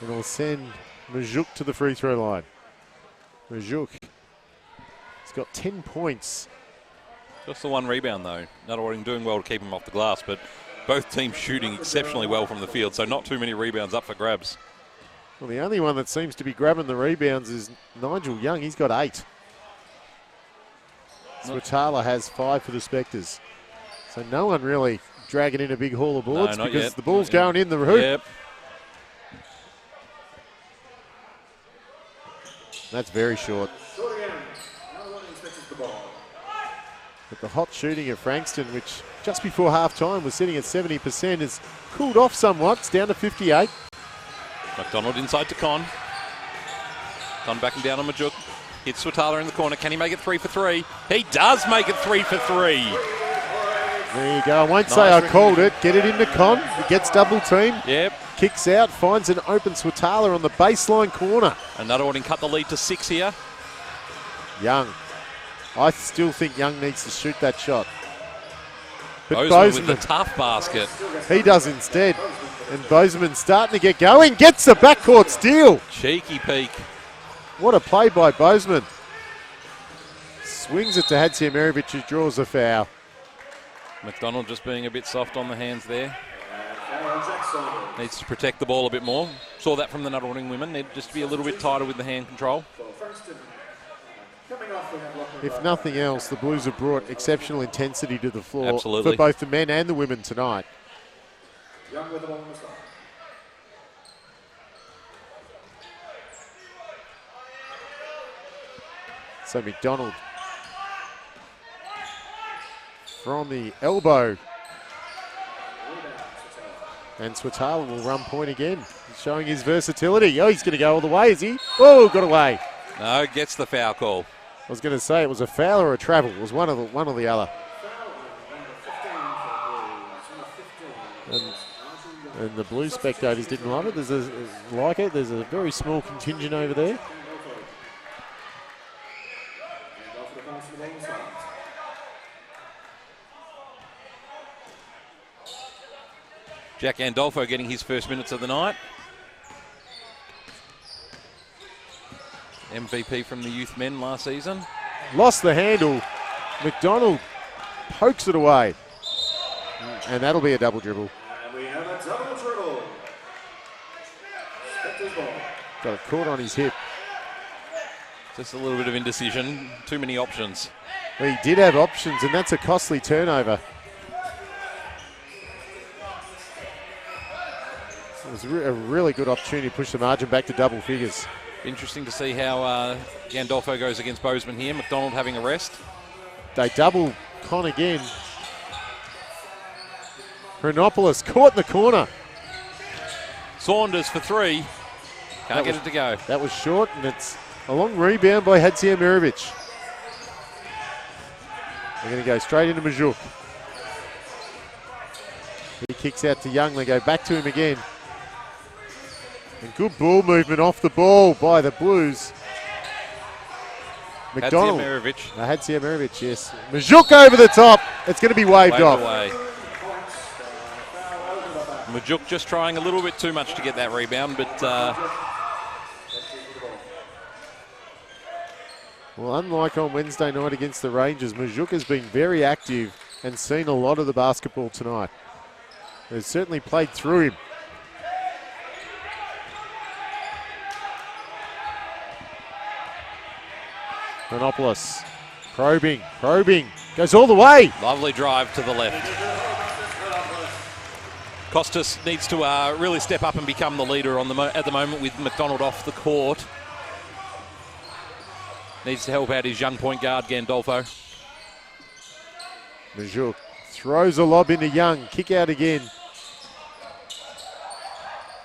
And it'll send Majuk to the free throw line. Majuk has got 10 points. Just the one rebound, though. Nunawading doing well to keep him off the glass, but both teams shooting exceptionally well from the field, so not too many rebounds up for grabs. Well, the only one that seems to be grabbing the rebounds is Nigel Young. He's got 8. Swatala has 5 for the Spectres. So no one really dragging in a big haul of boards because yet. the ball's going in the hoop. Yep. That's very short. But the hot shooting of Frankston, which just before half-time was sitting at 70%, has cooled off somewhat. It's down to 58. McDonald inside to Con. Con backing down on Majuk. Hits Swatala in the corner. Can he make it 3 for 3? He does make it 3 for 3. There you go. I won't say I called it. Get it into Con. He gets double team. Yep. Kicks out. Finds an open Swatala on the baseline corner. And Nunawading cut the lead to 6 here. Young. I still think Young needs to shoot that shot. But Bozeman with the tough basket. He does instead. And Bozeman's starting to get going. Gets the backcourt steal. Cheeky peek. What a play by Bozeman. Swings it to Hadsio Merovic, who draws a foul. McDonald just being a bit soft on the hands there. Needs to protect the ball a bit more. Saw that from the Nunawading women. Need just to be a little bit tighter with the hand control. If nothing else, the Blues have brought exceptional intensity to the floor. Absolutely. For both the men and the women tonight. Young with the ball on the side. So McDonald from the elbow. And Swatala will run point again, showing his versatility. Oh, he's going to go all the way, is he? Oh, got away. No, gets the foul call. I was going to say it was a foul or a travel. It was one or the other. And the Blue spectators didn't love it. There's a very small contingent over there. Jack Andolfo getting his first minutes of the night. MVP from the youth men last season. Lost the handle. McDonald pokes it away. And that'll be a double dribble. And we have a double dribble. Spectres ball. Got it caught on his hip. Just a little bit of indecision. Too many options. Well, he did have options, and that's a costly turnover. It was a really good opportunity to push the margin back to double figures. Interesting to see how Gandolfo goes against Bozeman here. McDonald having a rest. They double Con again. Chronopoulos caught in the corner. Saunders for 3. Can't get it to go. That was short, and it's a long rebound by Hadsio Merovic. They're going to go straight into Majuk. He kicks out to Young. They go back to him again. And good ball movement off the ball by the Blues. McDonald. Hadsio Merovic, yes. Majuk over the top. It's going to be waved off. Away. Majuk just trying a little bit too much to get that rebound, but well, unlike on Wednesday night against the Rangers, Majuk has been very active and seen a lot of the basketball tonight. They've certainly played through him. Chronopoulos probing, goes all the way. Lovely drive to the left. Costas needs to really step up and become the leader on at the moment with McDonald off the court. Needs to help out his young point guard, Gandolfo. Majuk Throws a lob into Young. Kick out again.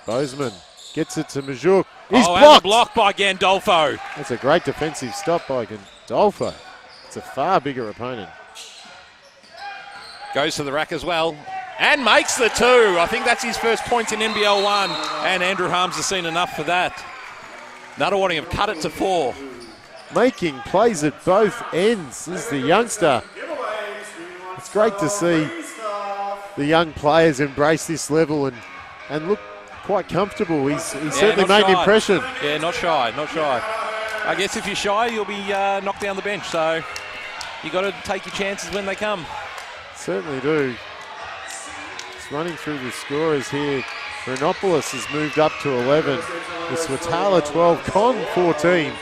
Bozeman gets it to Majuk. He's and blocked. a block by Gandolfo. That's a great defensive stop by Gandolfo. It's a far bigger opponent. Goes to the rack as well. And makes the two. I think that's his first points in NBL1. And Andrew Harms has seen enough for that. Nunawading have cut it to 4. Making plays at both ends is the youngster. It's great to see the young players embrace this level and look quite comfortable. He's certainly made an impression. Yeah, not shy. I guess if you're shy, you'll be knocked down the bench. So you got to take your chances when they come. Certainly do. It's running through the scorers here. Renopoulos has moved up to 11. The Swatala 12, Con 14.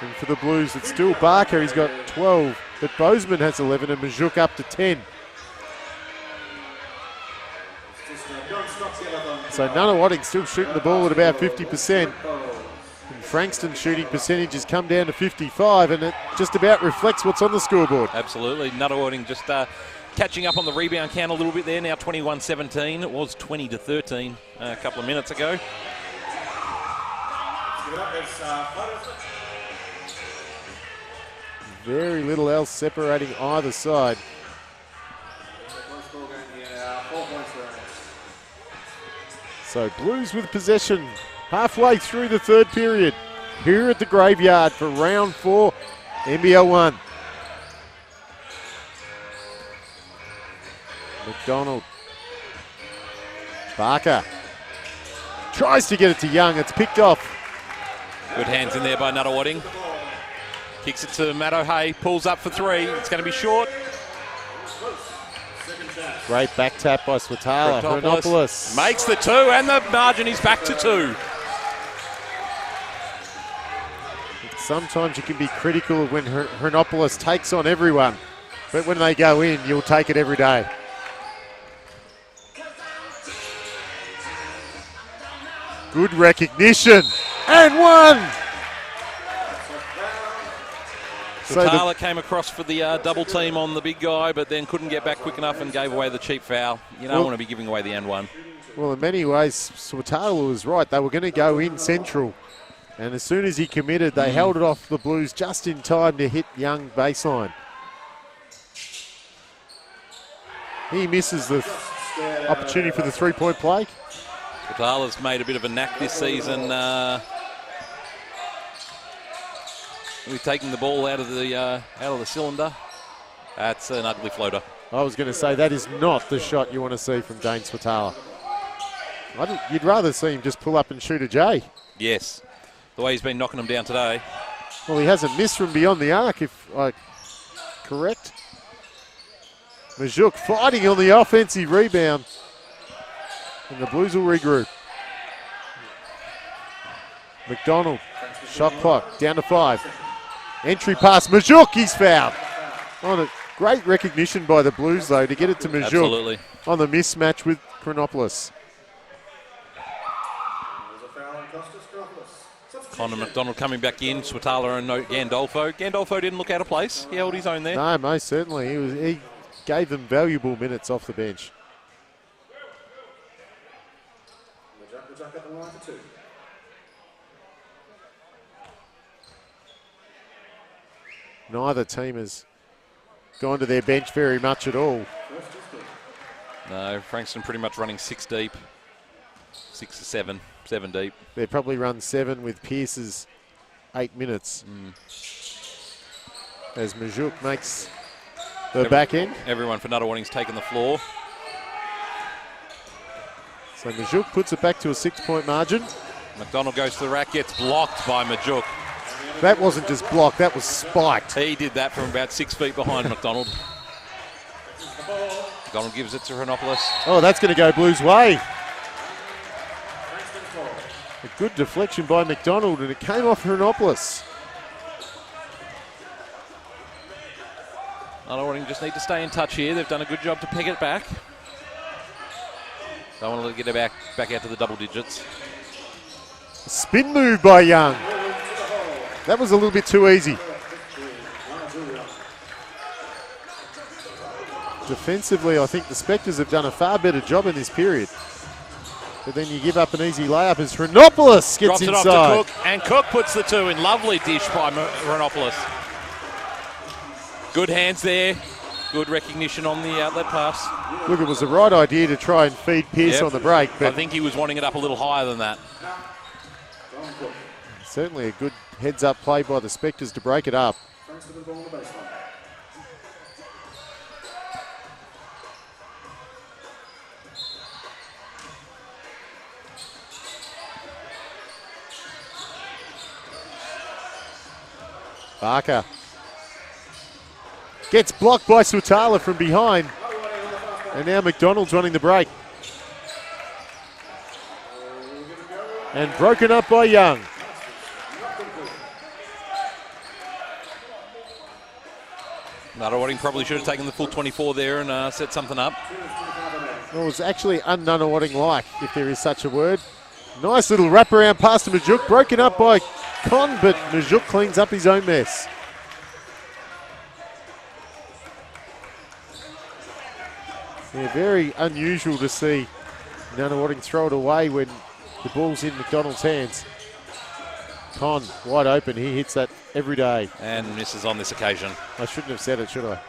And for the Blues, it's still Barker. He's got 12, but Bozeman has 11 and Majuk up to 10. So Nunawading still shooting the ball at about 50%. And Frankston's shooting percentage has come down to 55, and it just about reflects what's on the scoreboard. Absolutely. Nunawading just catching up on the rebound count a little bit there, now 21-17. It was 20-13 a couple of minutes ago. Very little else separating either side. So Blues with possession halfway through the third period here at the Graveyard for round 4, NBL1. McDonald. Barker tries to get it to Young. It's picked off. Good hands in there by Nunawading. Kicks it to Matt O'Hay. Pulls up for 3. It's going to be short. Great back tap by Swatala. Renopoulos makes the 2, and the margin is back to 2. Sometimes you can be critical when Renopoulos takes on everyone, but when they go in, you'll take it every day. Good recognition, and one! Swatala came across for the double team on the big guy, but then couldn't get back quick enough and gave away the cheap foul. You don't want to be giving away the N1. Well, in many ways, Swatala was right. They were going to go in central, and as soon as he committed, they held it off the Blues just in time to hit Young baseline. He misses the opportunity for the three-point play. Swatala's made a bit of a knack this season. We're taking the ball out of the cylinder. That's an ugly floater. I was going to say that is not the shot you want to see from Dane Swatala. You'd rather see him just pull up and shoot a J. Yes, the way he's been knocking them down today. Well, he hasn't missed from beyond the arc, if I correct. Majuk fighting on the offensive rebound, and the Blues will regroup. McDonald, shot clock down to 5. Entry pass, Majuk, he's fouled. On a great recognition by the Blues, though, to get it to Majuk. Absolutely. On the mismatch with Chronopoulos. Connor McDonald coming back in, Swatala and Gandolfo. Gandolfo didn't look out of place. He held his own there. No, most certainly. He gave them valuable minutes off the bench. Neither team has gone to their bench very much at all. No, Frankston pretty much running 6 deep. 6 to 7, 7 deep. They probably run 7 with Pearce's 8 minutes. As Majuk makes the back end. Everyone for Nunawading's taken the floor. So Majuk puts it back to a 6-point margin. McDonald goes to the rack, gets blocked by Majuk. That wasn't just blocked, that was spiked. He did that from about 6 feet behind McDonald. McDonald gives it to Renopoulos. Oh, that's going to go Blues' way. A good deflection by McDonald, and it came off Renopoulos. Nunawading just need to stay in touch here. They've done a good job to peg it back. Don't want to let it get it back out to the double digits. Spin move by Young. That was a little bit too easy. Defensively, I think the Spectres have done a far better job in this period. But then you give up an easy layup as Renopoulos gets Drops it inside. off to Cook, and Cook puts the 2 in. Lovely dish by Renopoulos. Good hands there. Good recognition on the outlet pass. Look, it was the right idea to try and feed Pearce on the break, I but think he was wanting it up a little higher than that. certainly a good heads-up play by the Spectres to break it up. Barker gets blocked by Swatala from behind. And now McDonald's running the break. And broken up by Young. Nunawading probably should have taken the full 24 there and set something up. Well, it was actually un-Nunawading-like, if there is such a word. Nice little wraparound pass to Majuk, broken up by Con, but Majuk cleans up his own mess. Yeah, very unusual to see Nunawading throw it away when the ball's in McDonald's hands. Con, wide open, he hits that every day. And misses on this occasion. I shouldn't have said it, should I?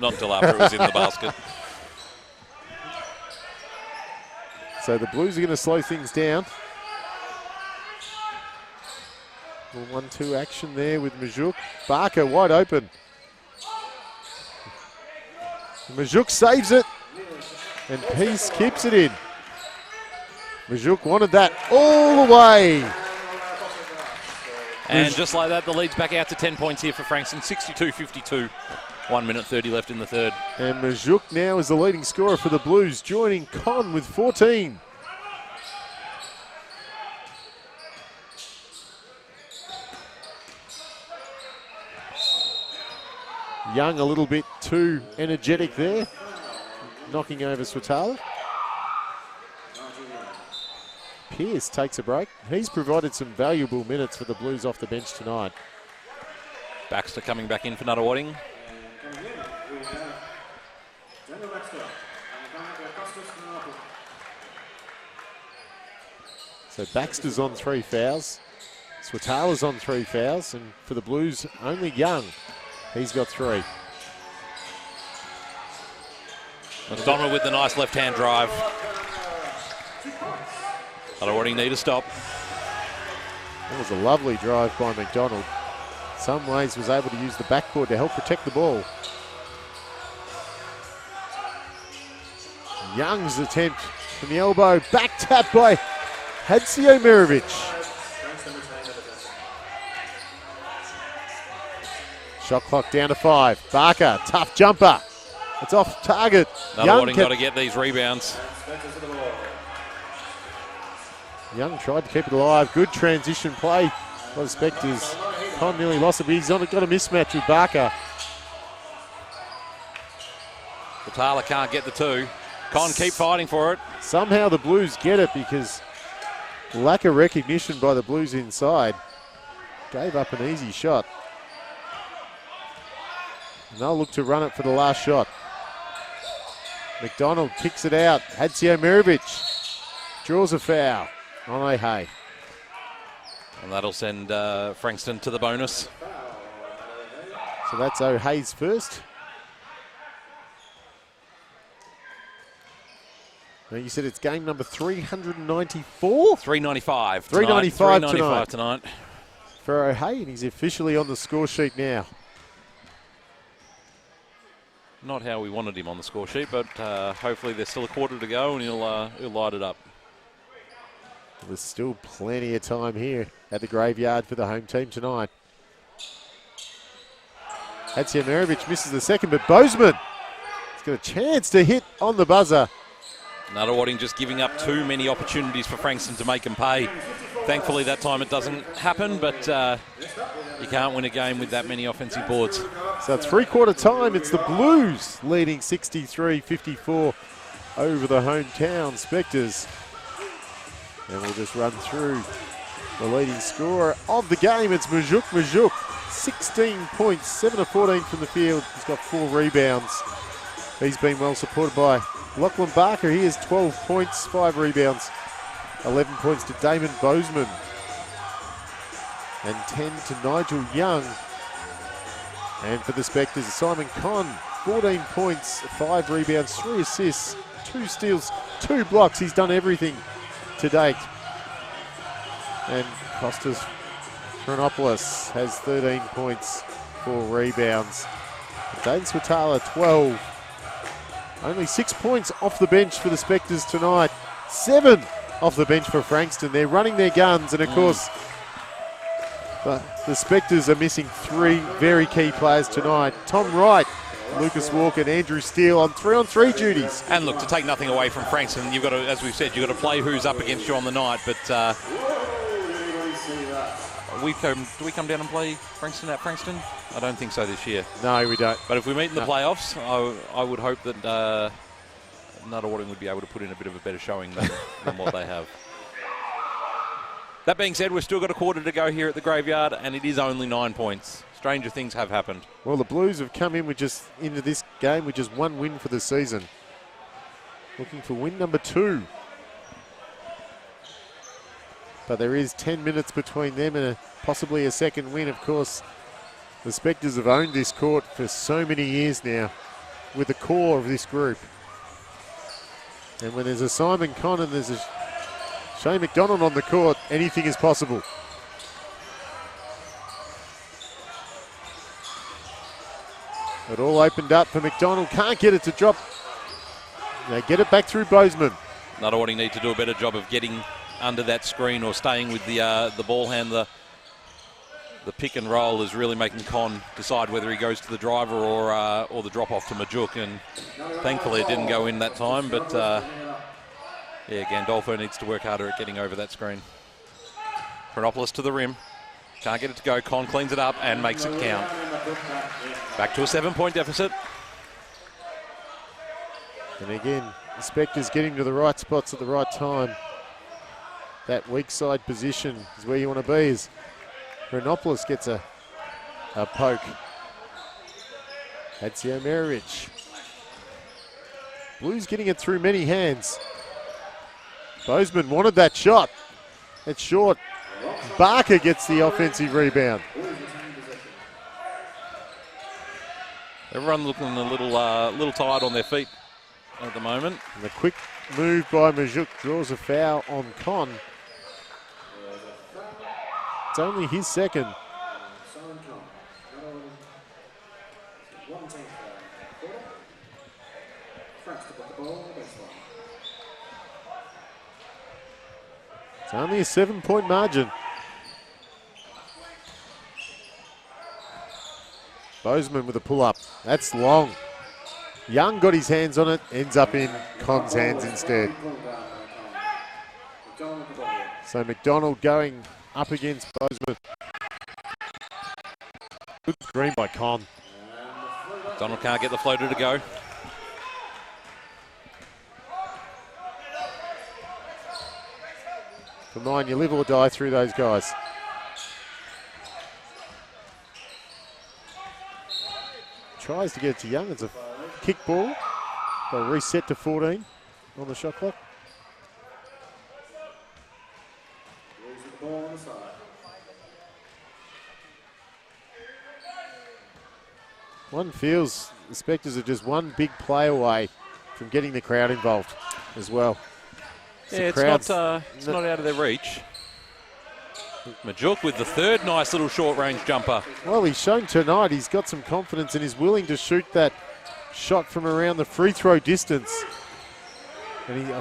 Not until after it was in the basket. So the Blues are going to slow things down. 1-2 action there with Majuk. Barker wide open. Majuk saves it. And Peace keeps it in. Majuk wanted that all the way. And just like that, the lead's back out to 10 points here for Frankston. 62-52. 1 minute 30 left in the third. And Majuk now is the leading scorer for the Blues, joining Con with 14. Young a little bit too energetic there, knocking over Swatala. Pearce takes a break. He's provided some valuable minutes for the Blues off the bench tonight. Baxter coming back in for Nunawading. So Baxter's on 3 fouls. Swatala's on 3 fouls. And for the Blues, only Young. He's got 3. McDonald with the nice left-hand drive. Nunawading need a stop. That was a lovely drive by McDonald. In some ways was able to use the backboard to help protect the ball. Young's attempt from the elbow, back tap by Hadsio Mirovic. Shot clock down to 5. Barker, tough jumper. It's off target. Nunawading got to get these rebounds. Young tried to keep it alive. Good transition play by the Spectres. Con nearly lost it, but he's got a mismatch with Barker. Swatala can't get the 2. Con keep fighting for it. Somehow the Blues get it because lack of recognition by the Blues inside. Gave up an easy shot. And they'll look to run it for the last shot. McDonald kicks it out. Hadsio Mirovic draws a foul on O'Hay. And that'll send Frankston to the bonus. So that's O'Hay's first. Now you said it's game number 394? 395. 395 tonight. For O'Hay, and he's officially on the score sheet now. Not how we wanted him on the score sheet, but hopefully there's still a quarter to go and he'll light it up. There's still plenty of time here at the Graveyard for the home team tonight. Hadsio Mirovic misses the second, but Bozeman has got a chance to hit on the buzzer. Nunawading just giving up too many opportunities for Frankston to make them pay. Thankfully that time it doesn't happen, but you can't win a game with that many offensive boards. So it's 3/4 time. It's the Blues leading 63-54 over the hometown Spectres. And we'll just run through the leading scorer of the game. It's Majuk. Majuk, 16 points, 7 of 14 from the field. He's got 4 rebounds. He's been well supported by Lachlan Barker. He has 12 points, 5 rebounds, 11 points to Damon Bozeman, and 10 to Nigel Young. And for the Spectres, Simon Conn, 14 points, 5 rebounds, 3 assists, 2 steals, 2 blocks. He's done everything to date. And Costas Chronopoulos has 13 points, 4 rebounds. Dane Swatala, 12. Only 6 points off the bench for the Spectres tonight. 7 off the bench for Frankston. They're running their guns, and of course, the Spectres are missing 3 very key players tonight. Tom Wright, Lucas Walker and Andrew Steele on 3-on-3 duties. And look, to take nothing away from Frankston, you've got to, as we've said, you've got to play who's up against you on the night. But do we come down and play Frankston at Frankston? I don't think so this year. No, we don't. But if we meet in the playoffs, I would hope that Nunawading would be able to put in a bit of a better showing than what they have. That being said, we've still got a quarter to go here at the Graveyard, and it is only 9 points. Stranger things have happened. Well, the Blues have come in into this game with just 1 win for the season. Looking for win number 2. But there is 10 minutes between them and possibly a second win. Of course, the Spectres have owned this court for so many years now with the core of this group. And when there's a Simon Conn and there's a Shane McDonald on the court, anything is possible. It all opened up for McDonald. Can't get it to drop. They get it back through Bozeman. Nunawading need to do a better job of getting under that screen or staying with the ball handler. The pick and roll is really making Conn decide whether he goes to the driver or the drop off to Majuk. And thankfully it didn't go in that time. But yeah, Gandolfo needs to work harder at getting over that screen. Chronopoulos to the rim. Can't get it to go. Conn cleans it up and makes it count. Back to a 7-point deficit. And again, the Spectres getting to the right spots at the right time. That weak side position is where you want to be. As Chronopoulos gets a poke. Hatzio Merich. Blues getting it through many hands. Bozeman wanted that shot. It's short. Barker gets the offensive rebound. Everyone looking a little tired on their feet at the moment. And the quick move by Majuk draws a foul on Conn. It's only his second. It's only a 7-point margin. Bozeman with a pull-up. That's long. Young got his hands on it, ends up in Conn's hands instead. So McDonald going up against Bozeman. Good screen by Conn. Donald can't get the floater to go. For mine, you live or die through those guys. Tries to get it to Young. It's a kick ball. They'll reset to 14 on the shot clock. One feels the Spectres are just one big play away from getting the crowd involved as well. Yeah, it's not out of their reach. Majuk with the third nice little short-range jumper. Well, he's shown tonight he's got some confidence and is willing to shoot that shot from around the free throw distance. And he,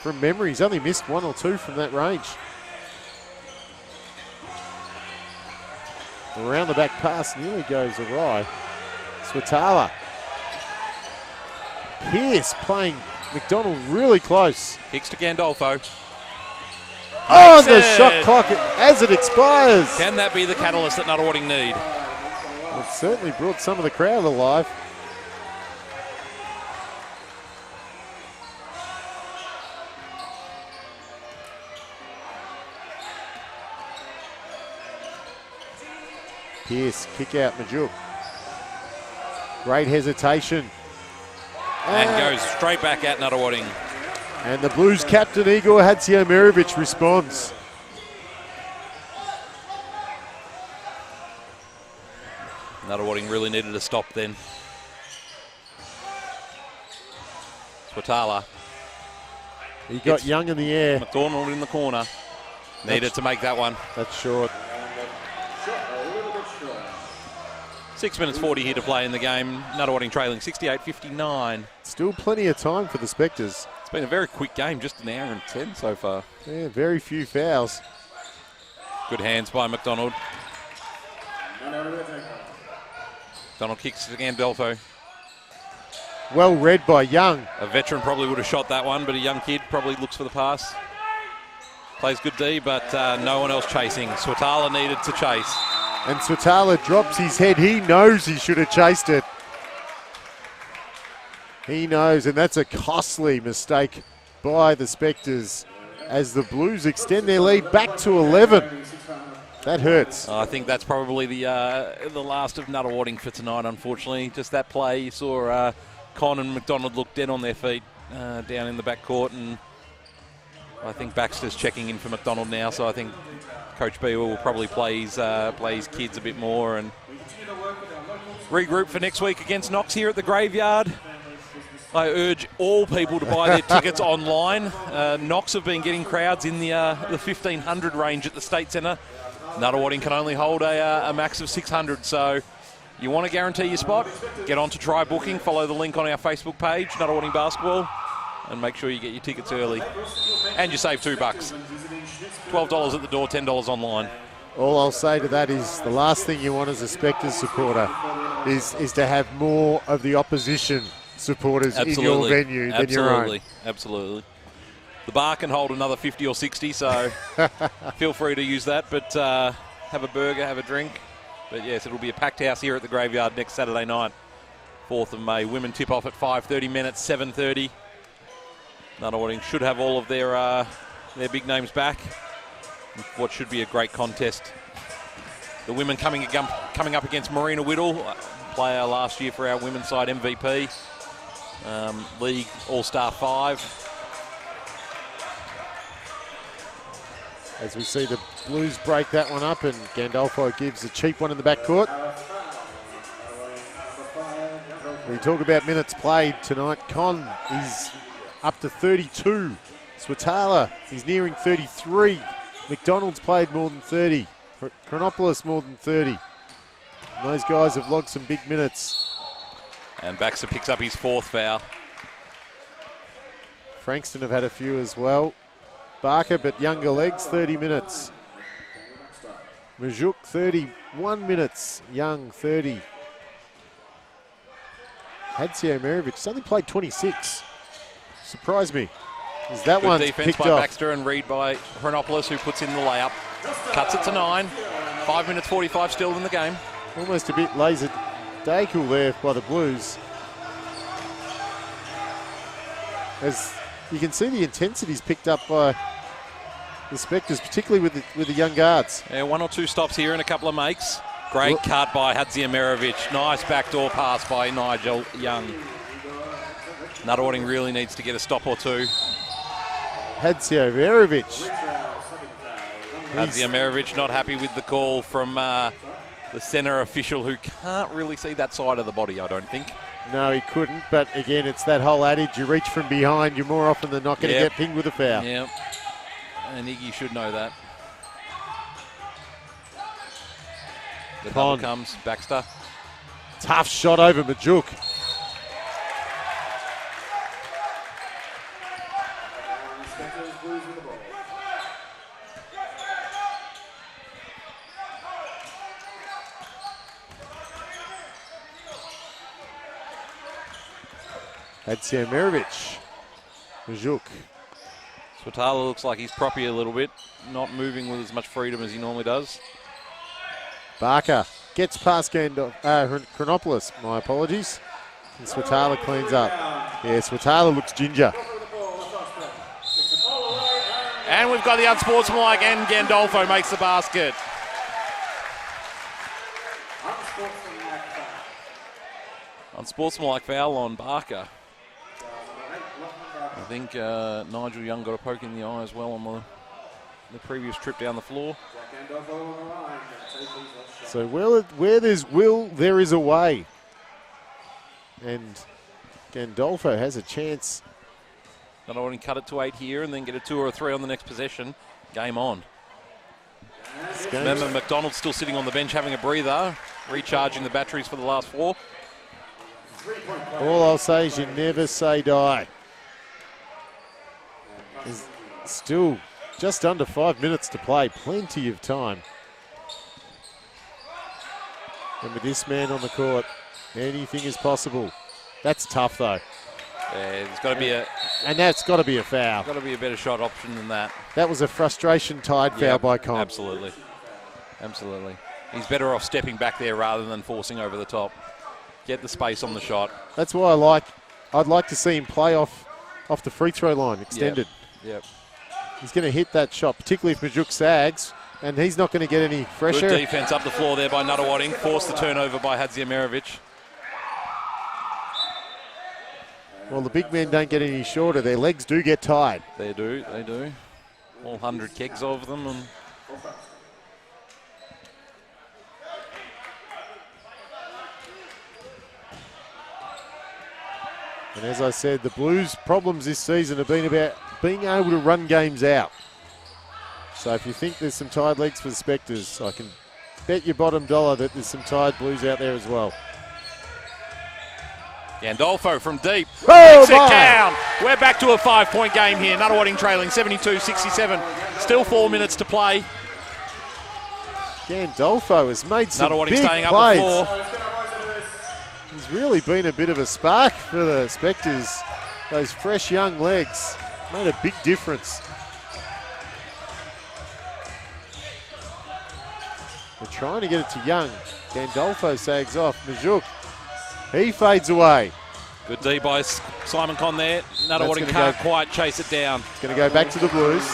from memory, he's only missed 1 or 2 from that range. Around the back pass nearly goes awry. Swatala. Pierce playing McDonald really close. Kicks to Gandolfo. Oh, the shot clock as it expires. Can that be the catalyst that Nunawading need? Well, it certainly brought some of the crowd alive. Pierce, kick out Majuk. Great hesitation. And goes straight back at Nunawading. And the Blues captain, Igor Hadziomировich, responds. Nunawading really needed a stop then. Swatala. He got Young in the air. McDonald in the corner. Needed to make that one. That's short. 6 minutes 40 here to play in the game. Nunawading trailing 68-59. Still plenty of time for the Spectres. It's been a very quick game, just an hour and 10 so far. Yeah, very few fouls. Good hands by McDonald. McDonald kicks to Gandolfo. Well read by Young. A veteran probably would have shot that one, but a young kid probably looks for the pass. Plays good D, but no one else chasing. Swatala needed to chase. And Swatala drops his head. He knows he should have chased it. He knows, and that's a costly mistake by the Spectres as the Blues extend their lead back to 11. That hurts. I think that's probably the last of Nunawading for tonight, unfortunately. Just that play, you saw Con and McDonald look dead on their feet down in the back court, and I think Baxter's checking in for McDonald now, so I think Coach B will probably play his kids a bit more and regroup for next week against Knox here at the Graveyard. I urge all people to buy their tickets online. Knox have been getting crowds in the 1,500 range at the State Centre. Nunawading can only hold a max of 600, so you want to guarantee your spot, get on to Try Booking, follow the link on our Facebook page, Nunawading Basketball, and make sure you get your tickets early. And you save $2. $12 at the door, $10 online. All I'll say to that is the last thing you want as a Spectres supporter is to have more of the opposition supporters in your venue than your own. Absolutely. The bar can hold another 50 or 60, so feel free to use that. But have a burger, have a drink. But yes, it'll be a packed house here at the Graveyard next Saturday night, 4th of May. Women tip off at 5:30, men at 7:30. Nunawading should have all of their big names back. What should be a great contest. The women coming up against Marina Whittle, player last year for our women's side, MVP. League All-Star 5. As we see the Blues break that one up, and Gandolfo gives a cheap one in the backcourt. We talk about minutes played tonight. Con is up to 32. Swatala is nearing 33. McDonald's played more than 30. Chronopoulos more than 30. And those guys have logged some big minutes. And Baxter picks up his 4th foul. Frankston have had a few as well. Barker, but younger legs, 30 minutes. Majuk, 31 minutes. Young, 30. Hadziomировich has only played 26. Surprised me. Is that Good one defense picked by off? Baxter and read by Chronopoulos, who puts in the layup. Cuts it to 9. 5 minutes 45 still in the game. Almost a bit laser-daykle there by the Blues. As you can see, the intensity's picked up by the Spectres, particularly with the young guards. Yeah, 1 or 2 stops here and a couple of makes. Great cut by Hadziomировich. Nice backdoor pass by Nigel Young. Nunawading really needs to get a stop or two. Hadziomировich. Hadziomировich not happy with the call from the centre official, who can't really see that side of the body, I don't think. No, he couldn't, but again, it's that whole adage, you reach from behind, you're more often than not going to get pinged with a foul. Yeah, and Iggy should know that. The double comes, Baxter. Tough shot over Majuk. Hadziomировich. Majuk. Swatala looks like he's proppy a little bit, not moving with as much freedom as he normally does. Barker gets past Chronopoulos, my apologies. And Swatala cleans up. Yeah, Swatala looks ginger. And we've got the unsportsmanlike, and Gandolfo makes the basket. Unsportsmanlike foul on Barker. think Nigel Young got a poke in the eye as well on the previous trip down the floor. So where there's will, there is a way. And Gandolfo has a chance. Nunawading cut it to 8 here and then get a 2 or a 3 on the next possession. Game on. Remember, McDonald's still sitting on the bench having a breather, recharging the batteries for the last 4. All I'll say is you never say die. There's still just under 5 minutes to play. Plenty of time. And with this man on the court, anything is possible. That's tough, though. Yeah, there's got to be and that's got to be a foul. Got to be a better shot option than that. That was a frustration-tied foul by Con. Absolutely. Absolutely. He's better off stepping back there rather than forcing over the top. Get the space on the shot. That's why I'd like to see him play off the free throw line, extended. Yep. He's going to hit that shot, particularly if Majuk sags, and he's not going to get any fresh air. Good defense up the floor there by Nunawading. Forced the turnover by Hadziemirovic. Well, the big men don't get any shorter. Their legs do get tired. They do. All 100 kegs of them. And as I said, the Blues' problems this season have been about being able to run games out. So if you think there's some tired legs for the Spectres, I can bet your bottom dollar that there's some tired Blues out there as well. Gandolfo from deep. Oh, Makes it count. We're back to a 5-point game here. Nunawading trailing 72-67. Still 4 minutes to play. Gandolfo has made some Nunawading big staying plays. up the floor. He's really been a bit of a spark for the Spectres. Those fresh young legs made a big difference. They're trying to get it to Young. Gandolfo sags off. Majuk, he fades away. Good D by Simon Conn there. Nunawading can't quite chase it down. It's going to go back to the Blues.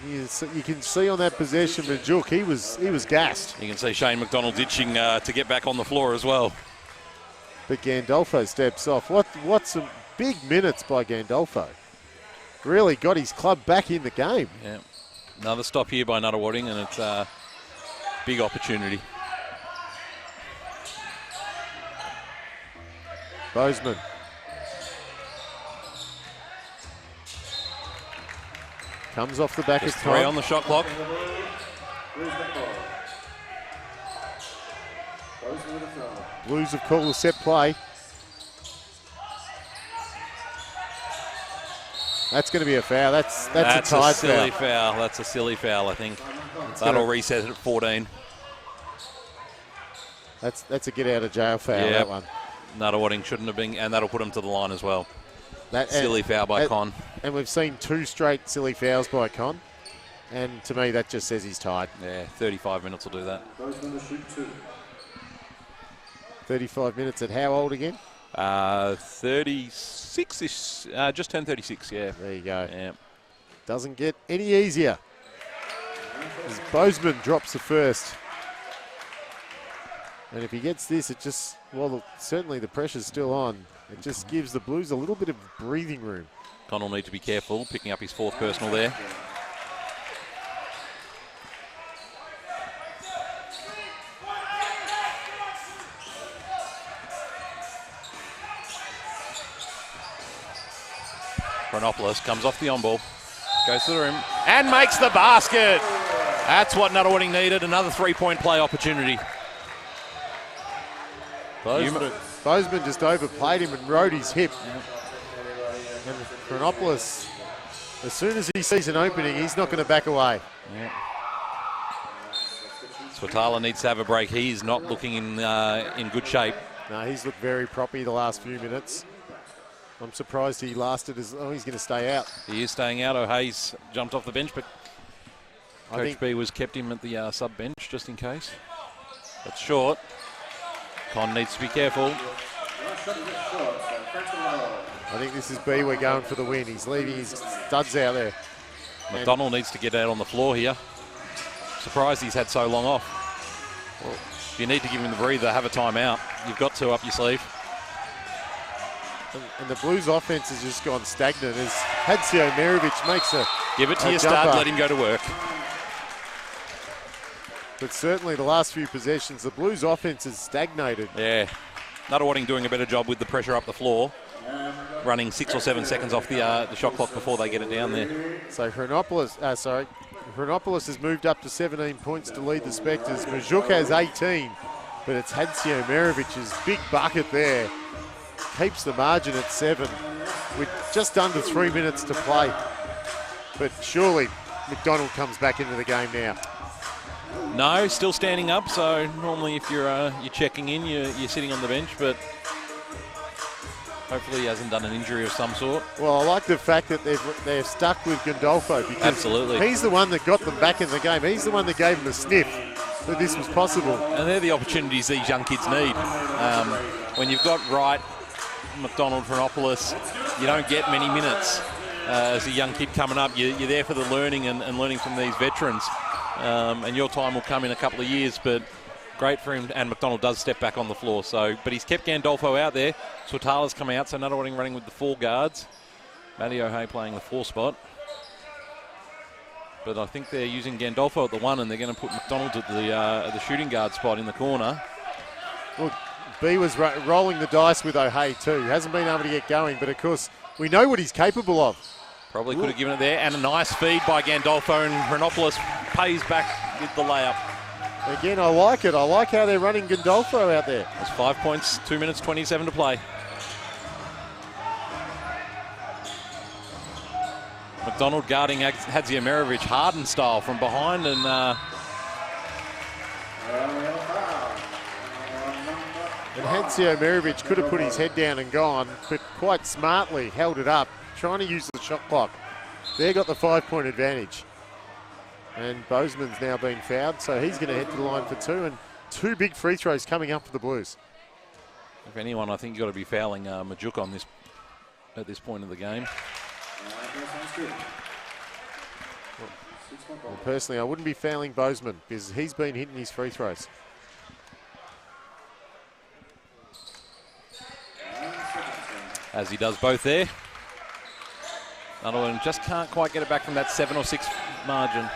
You can see on that possession, Majuk, he was gassed. You can see Shane McDonald itching to get back on the floor as well. But Gandolfo steps off. What some big minutes by Gandolfo. Really got his club back in the game. Yeah. Another stop here by Nunawading, and it's a big opportunity. Bozeman. Comes off the back of Just 3 on the shot clock. Blues have called a set play. That's going to be a foul. That's a tied silly foul. That's a silly foul, I think. That'll reset it at 14. That's a get out of jail foul, that one. Nunawading shouldn't have been, and that'll put him to the line as well. Silly foul by Con. And we've seen 2 straight silly fouls by Con. And to me, that just says he's tied. Yeah, 35 minutes will do that. 35 minutes at how old again? 36-ish, just turned 36, yeah. There you go. Yeah. Doesn't get any easier. As Bozeman drops the first. And if he gets this, it just, well, certainly the pressure's still on. It just gives the Blues a little bit of breathing room. Con will need to be careful, picking up his 4th personal there. Chronopoulos comes off the on-ball, goes to the rim, and makes the basket. That's what Nunawading needed, another 3-point play opportunity. Bozeman just overplayed him and rode his hip. And Chronopoulos, as soon as he sees an opening, he's not going to back away. Yeah. Swatala needs to have a break. He's not looking in good shape. No, he's looked very proppy the last few minutes. I'm surprised he lasted as long. He's going to stay out. He is staying out. O'Hayes jumped off the bench, but Coach B was kept him at the sub bench just in case. That's short. Con needs to be careful. I think this is B. We're going for the win. He's leaving his studs out there. McDonald needs to get out on the floor here. Surprised he's had so long off. Well, if you need to give him the breather, have a timeout. You've got 2 up your sleeve. And the Blues offense has just gone stagnant as Hadzio Merovic makes a Give it to your jumper. stud, let him go to work. But certainly the last few possessions, the Blues offense has stagnated. Yeah. Nunawading doing a better job with the pressure up the floor, running 6 or 7 seconds off the shot clock before they get it down there. So Chronopoulos has moved up to 17 points to lead the Spectres. Majuk has 18, but it's Hadzio Merovic's big bucket there. Keeps the margin at 7 with just under 3 minutes to play. But surely McDonald comes back into the game now. No, still standing up. So normally, if you're checking in, you're sitting on the bench, but hopefully he hasn't done an injury of some sort. Well, I like the fact that they're stuck with Gandolfo because Absolutely. He's the one that got them back in the game. He's the one that gave them a sniff that this was possible. And they're the opportunities these young kids need. When you've got Wright, McDonald, Chronopoulos, you don't get many minutes as a young kid coming up. You're there for the learning and learning from these veterans. And your time will come in a couple of years, but great for him. And McDonald does step back on the floor. But he's kept Gandolfo out there. Swatala's come out, so Nunawading running with the 4 guards. Matty O'Hay playing the 4 spot. But I think they're using Gandolfo at the 1, and they're going to put McDonald at the shooting guard spot in the corner. Well, B was rolling the dice with O'Hay too. Hasn't been able to get going, but of course we know what he's capable of. Probably could have given it there, and a nice feed by Gandolfo, and Chronopoulos pays back with the layup. Again, I like it. I like how they're running Gandolfo out there. That's 5 points, 2 minutes 27 to play. McDonald guarding Hadzio Merovic, Harden style from behind, and Hadzio Merovic could have put his head down and gone, but quite smartly held it up, trying to use the shot clock. They got the 5-point advantage. And Bozeman's now been fouled, so he's going to head to the line for 2, and 2 big free throws coming up for the Blues. if anyone, I think you've got to be fouling Majuk on this at this point of the game. Well, personally, I wouldn't be fouling Bozeman because he's been hitting his free throws. As he does both there. Another one just can't quite get it back from that 7 or 6 margin.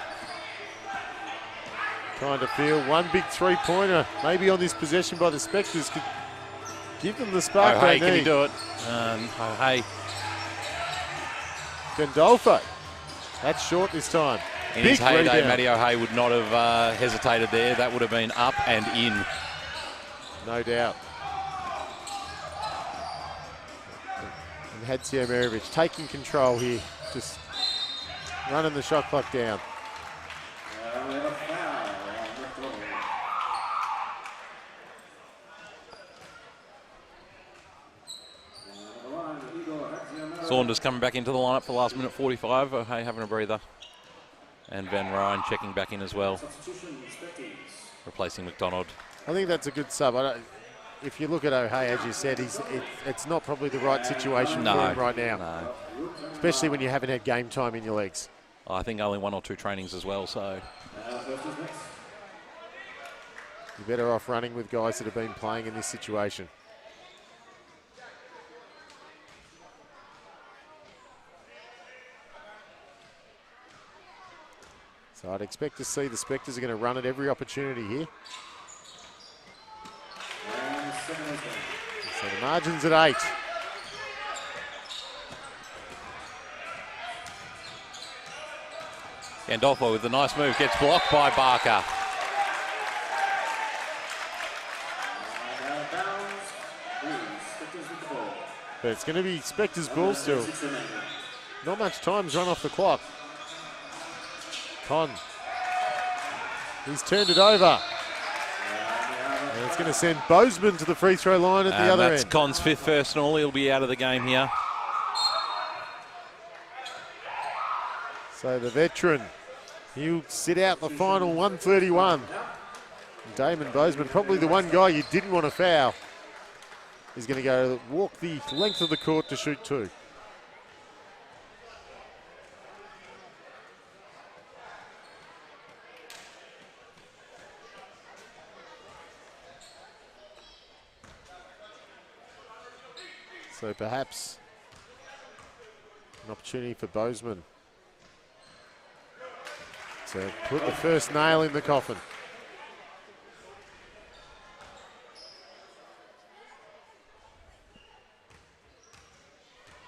Trying to feel one big 3-pointer, maybe on this possession by the Spectres, could give them the spark they need. Can he do it? Hey, Gandolfo, that's short this time. in Big his heyday, rebound. Matty O'Hay would not have hesitated there. That would have been up and in. No doubt. And Hadzio Merovic taking control here, just running the shot clock down. Saunders coming back into the lineup for the last minute 45. O'Hay having a breather. And Van Ryan checking back in as well, replacing McDonald. I think that's a good sub. If you look at O'Hay, as you said, it's not probably the right situation for him right now. No. Especially when you haven't had game time in your legs. I think only 1 or 2 trainings as well, so. You're better off running with guys that have been playing in this situation. So I'd expect to see the Spectres are going to run at every opportunity here. So the margin's at 8. Gandolfo with the nice move gets blocked by Barker. But it's going to be Spectres' ball still. Not much time's run off the clock. Con. He's turned it over. And it's going to send Bozeman to the free throw line at the other That's end. Con's 5th personal. He'll be out of the game here. So the veteran, he'll sit out the final 131. Damon Bozeman, probably the one guy you didn't want to foul, is going to go walk the length of the court to shoot 2. So So perhaps an opportunity for Bozeman to put the first nail in the coffin.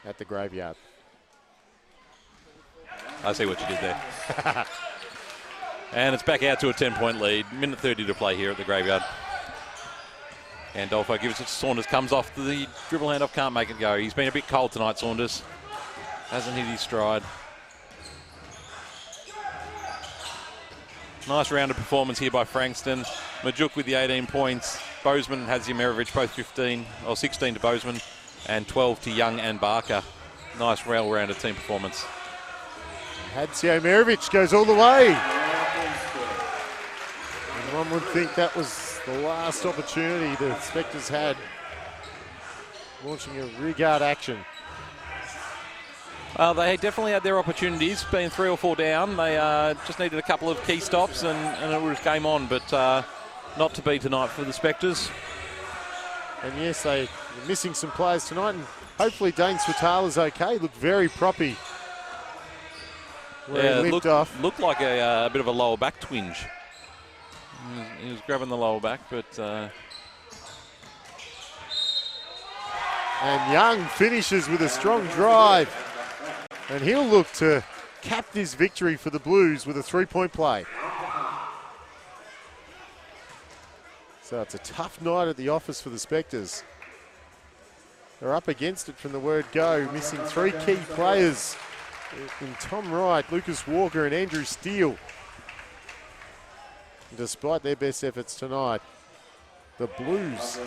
At the graveyard. I see what you did there. And it's back out to a 10-point lead. Minute 30 to play here at the graveyard. Gandolfo gives it to Saunders, comes off the dribble handoff, can't make it go. He's been a bit cold tonight, Saunders. Hasn't hit his stride. Nice rounded performance here by Frankston. Majuk with the 18 points. Bozeman and Hadzimerovic both 15, or 16 to Bozeman, and 12 to Young and Barker. Nice well-rounded team performance. Hadzimerovic goes all the way. And one would think that was the last opportunity the Spectres had, launching a rear-guard action. They definitely had their opportunities, being 3 or 4 down. They just needed a couple of key stops and it was game on, but not to be tonight for the Spectres. And yes, they were missing some players tonight, and hopefully Dane Swatala's okay. Looked very proppy. Yeah, it looked like a bit of a lower back twinge. He was grabbing the lower back, but... And Young finishes with a strong drive. And he'll look to cap this victory for the Blues with a 3-point play. So it's a tough night at the office for the Spectres. They're up against it from the word go, missing 3 key players in Tom Wright, Lucas Walker and Andrew Steele. And despite their best efforts tonight, the Blues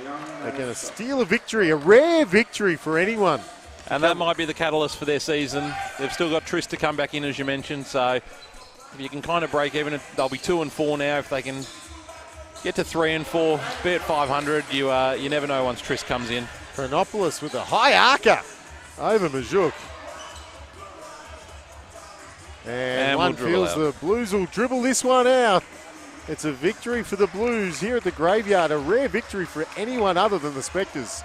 are going to steal a victory, a rare victory for anyone. And that might be the catalyst for their season. They've still got Tris to come back in, as you mentioned, so if you can kind of break even, they'll be 2 and 4 now. If they can get to 3 and 4, be at 500, you never know once Tris comes in. Chronopoulos with a high arcer over Majuk. And one feels the Blues will dribble this one out. It's a victory for the Blues here at the graveyard, a rare victory for anyone other than the Spectres.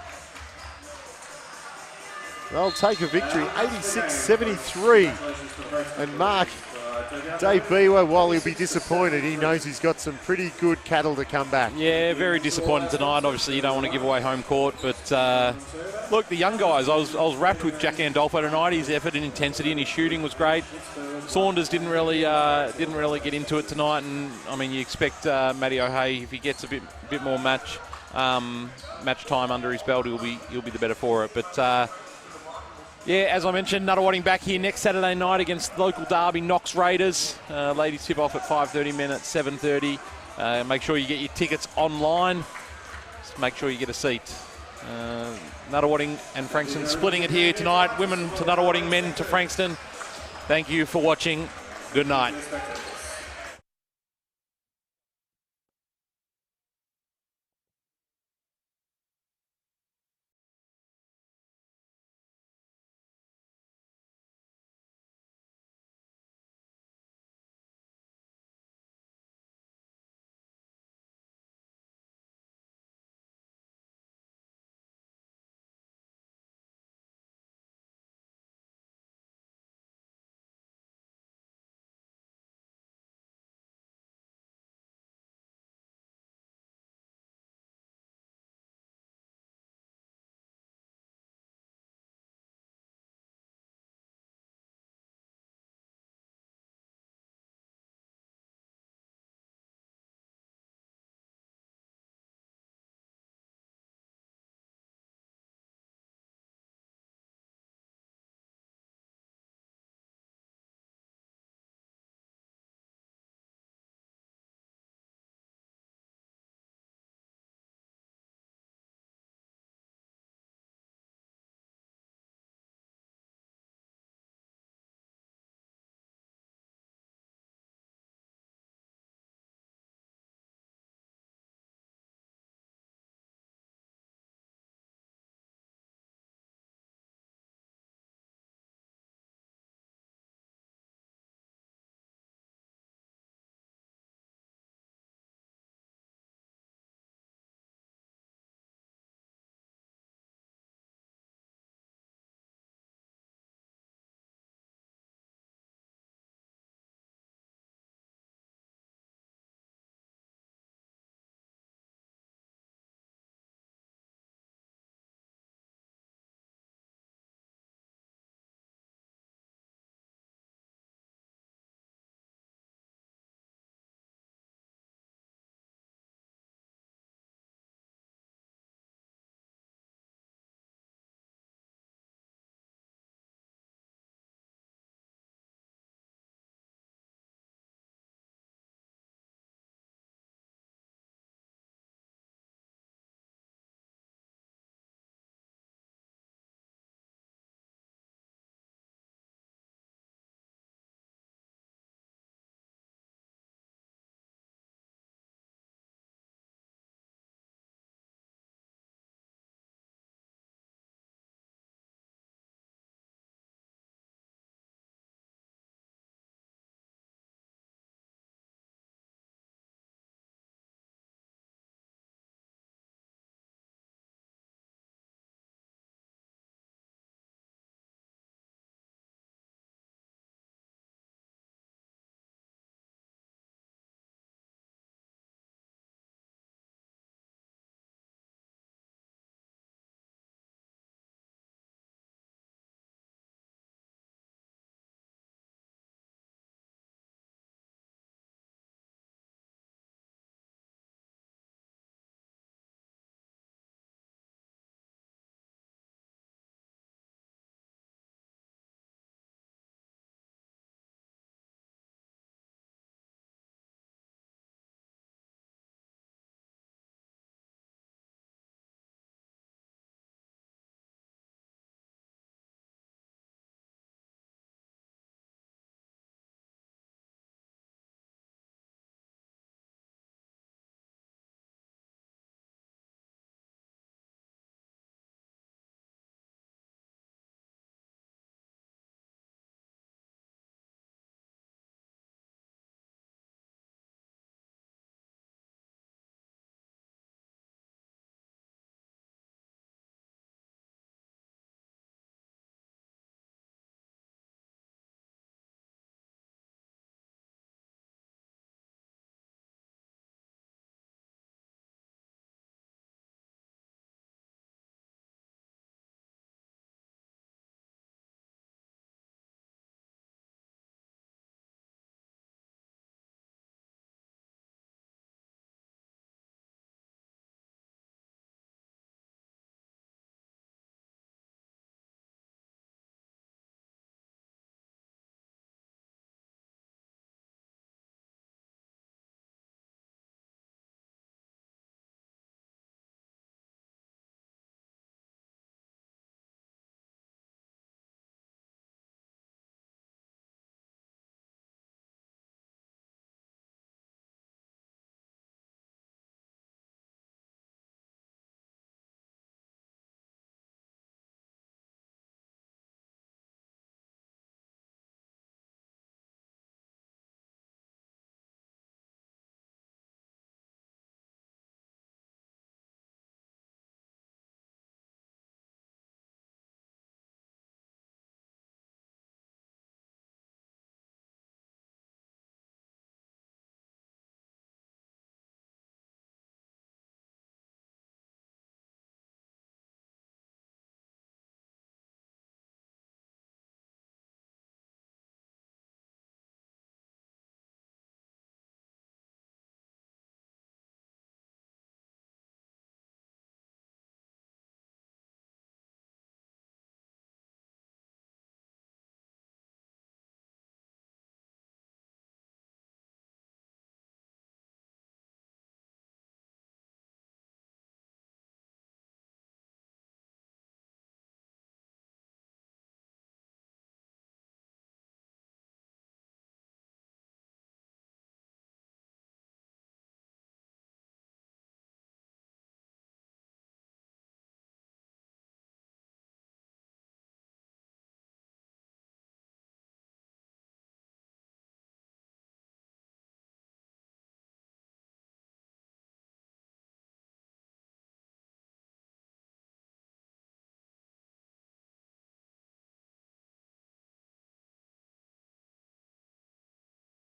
They'll take a victory, 86-73. And Mark, Dave Biwa, while he'll be disappointed, he knows he's got some pretty good cattle to come back. Yeah, very disappointed tonight. Obviously, you don't want to give away home court, but look, the young guys, I was wrapped with Jack Gandolfo tonight. His effort and intensity and his shooting was great. Saunders didn't really get into it tonight, and I mean, you expect Matty O'Hay, if he gets a bit more match time under his belt, he'll be the better for it. But yeah, as I mentioned, Nunawading back here next Saturday night against local derby Knox Raiders. Ladies tip off at 5:30, men at 7:30. Make sure you get your tickets online. Just make sure you get a seat. Nunawading and Frankston splitting it here tonight. Women to Nunawading, men to Frankston. Thank you for watching. Good night.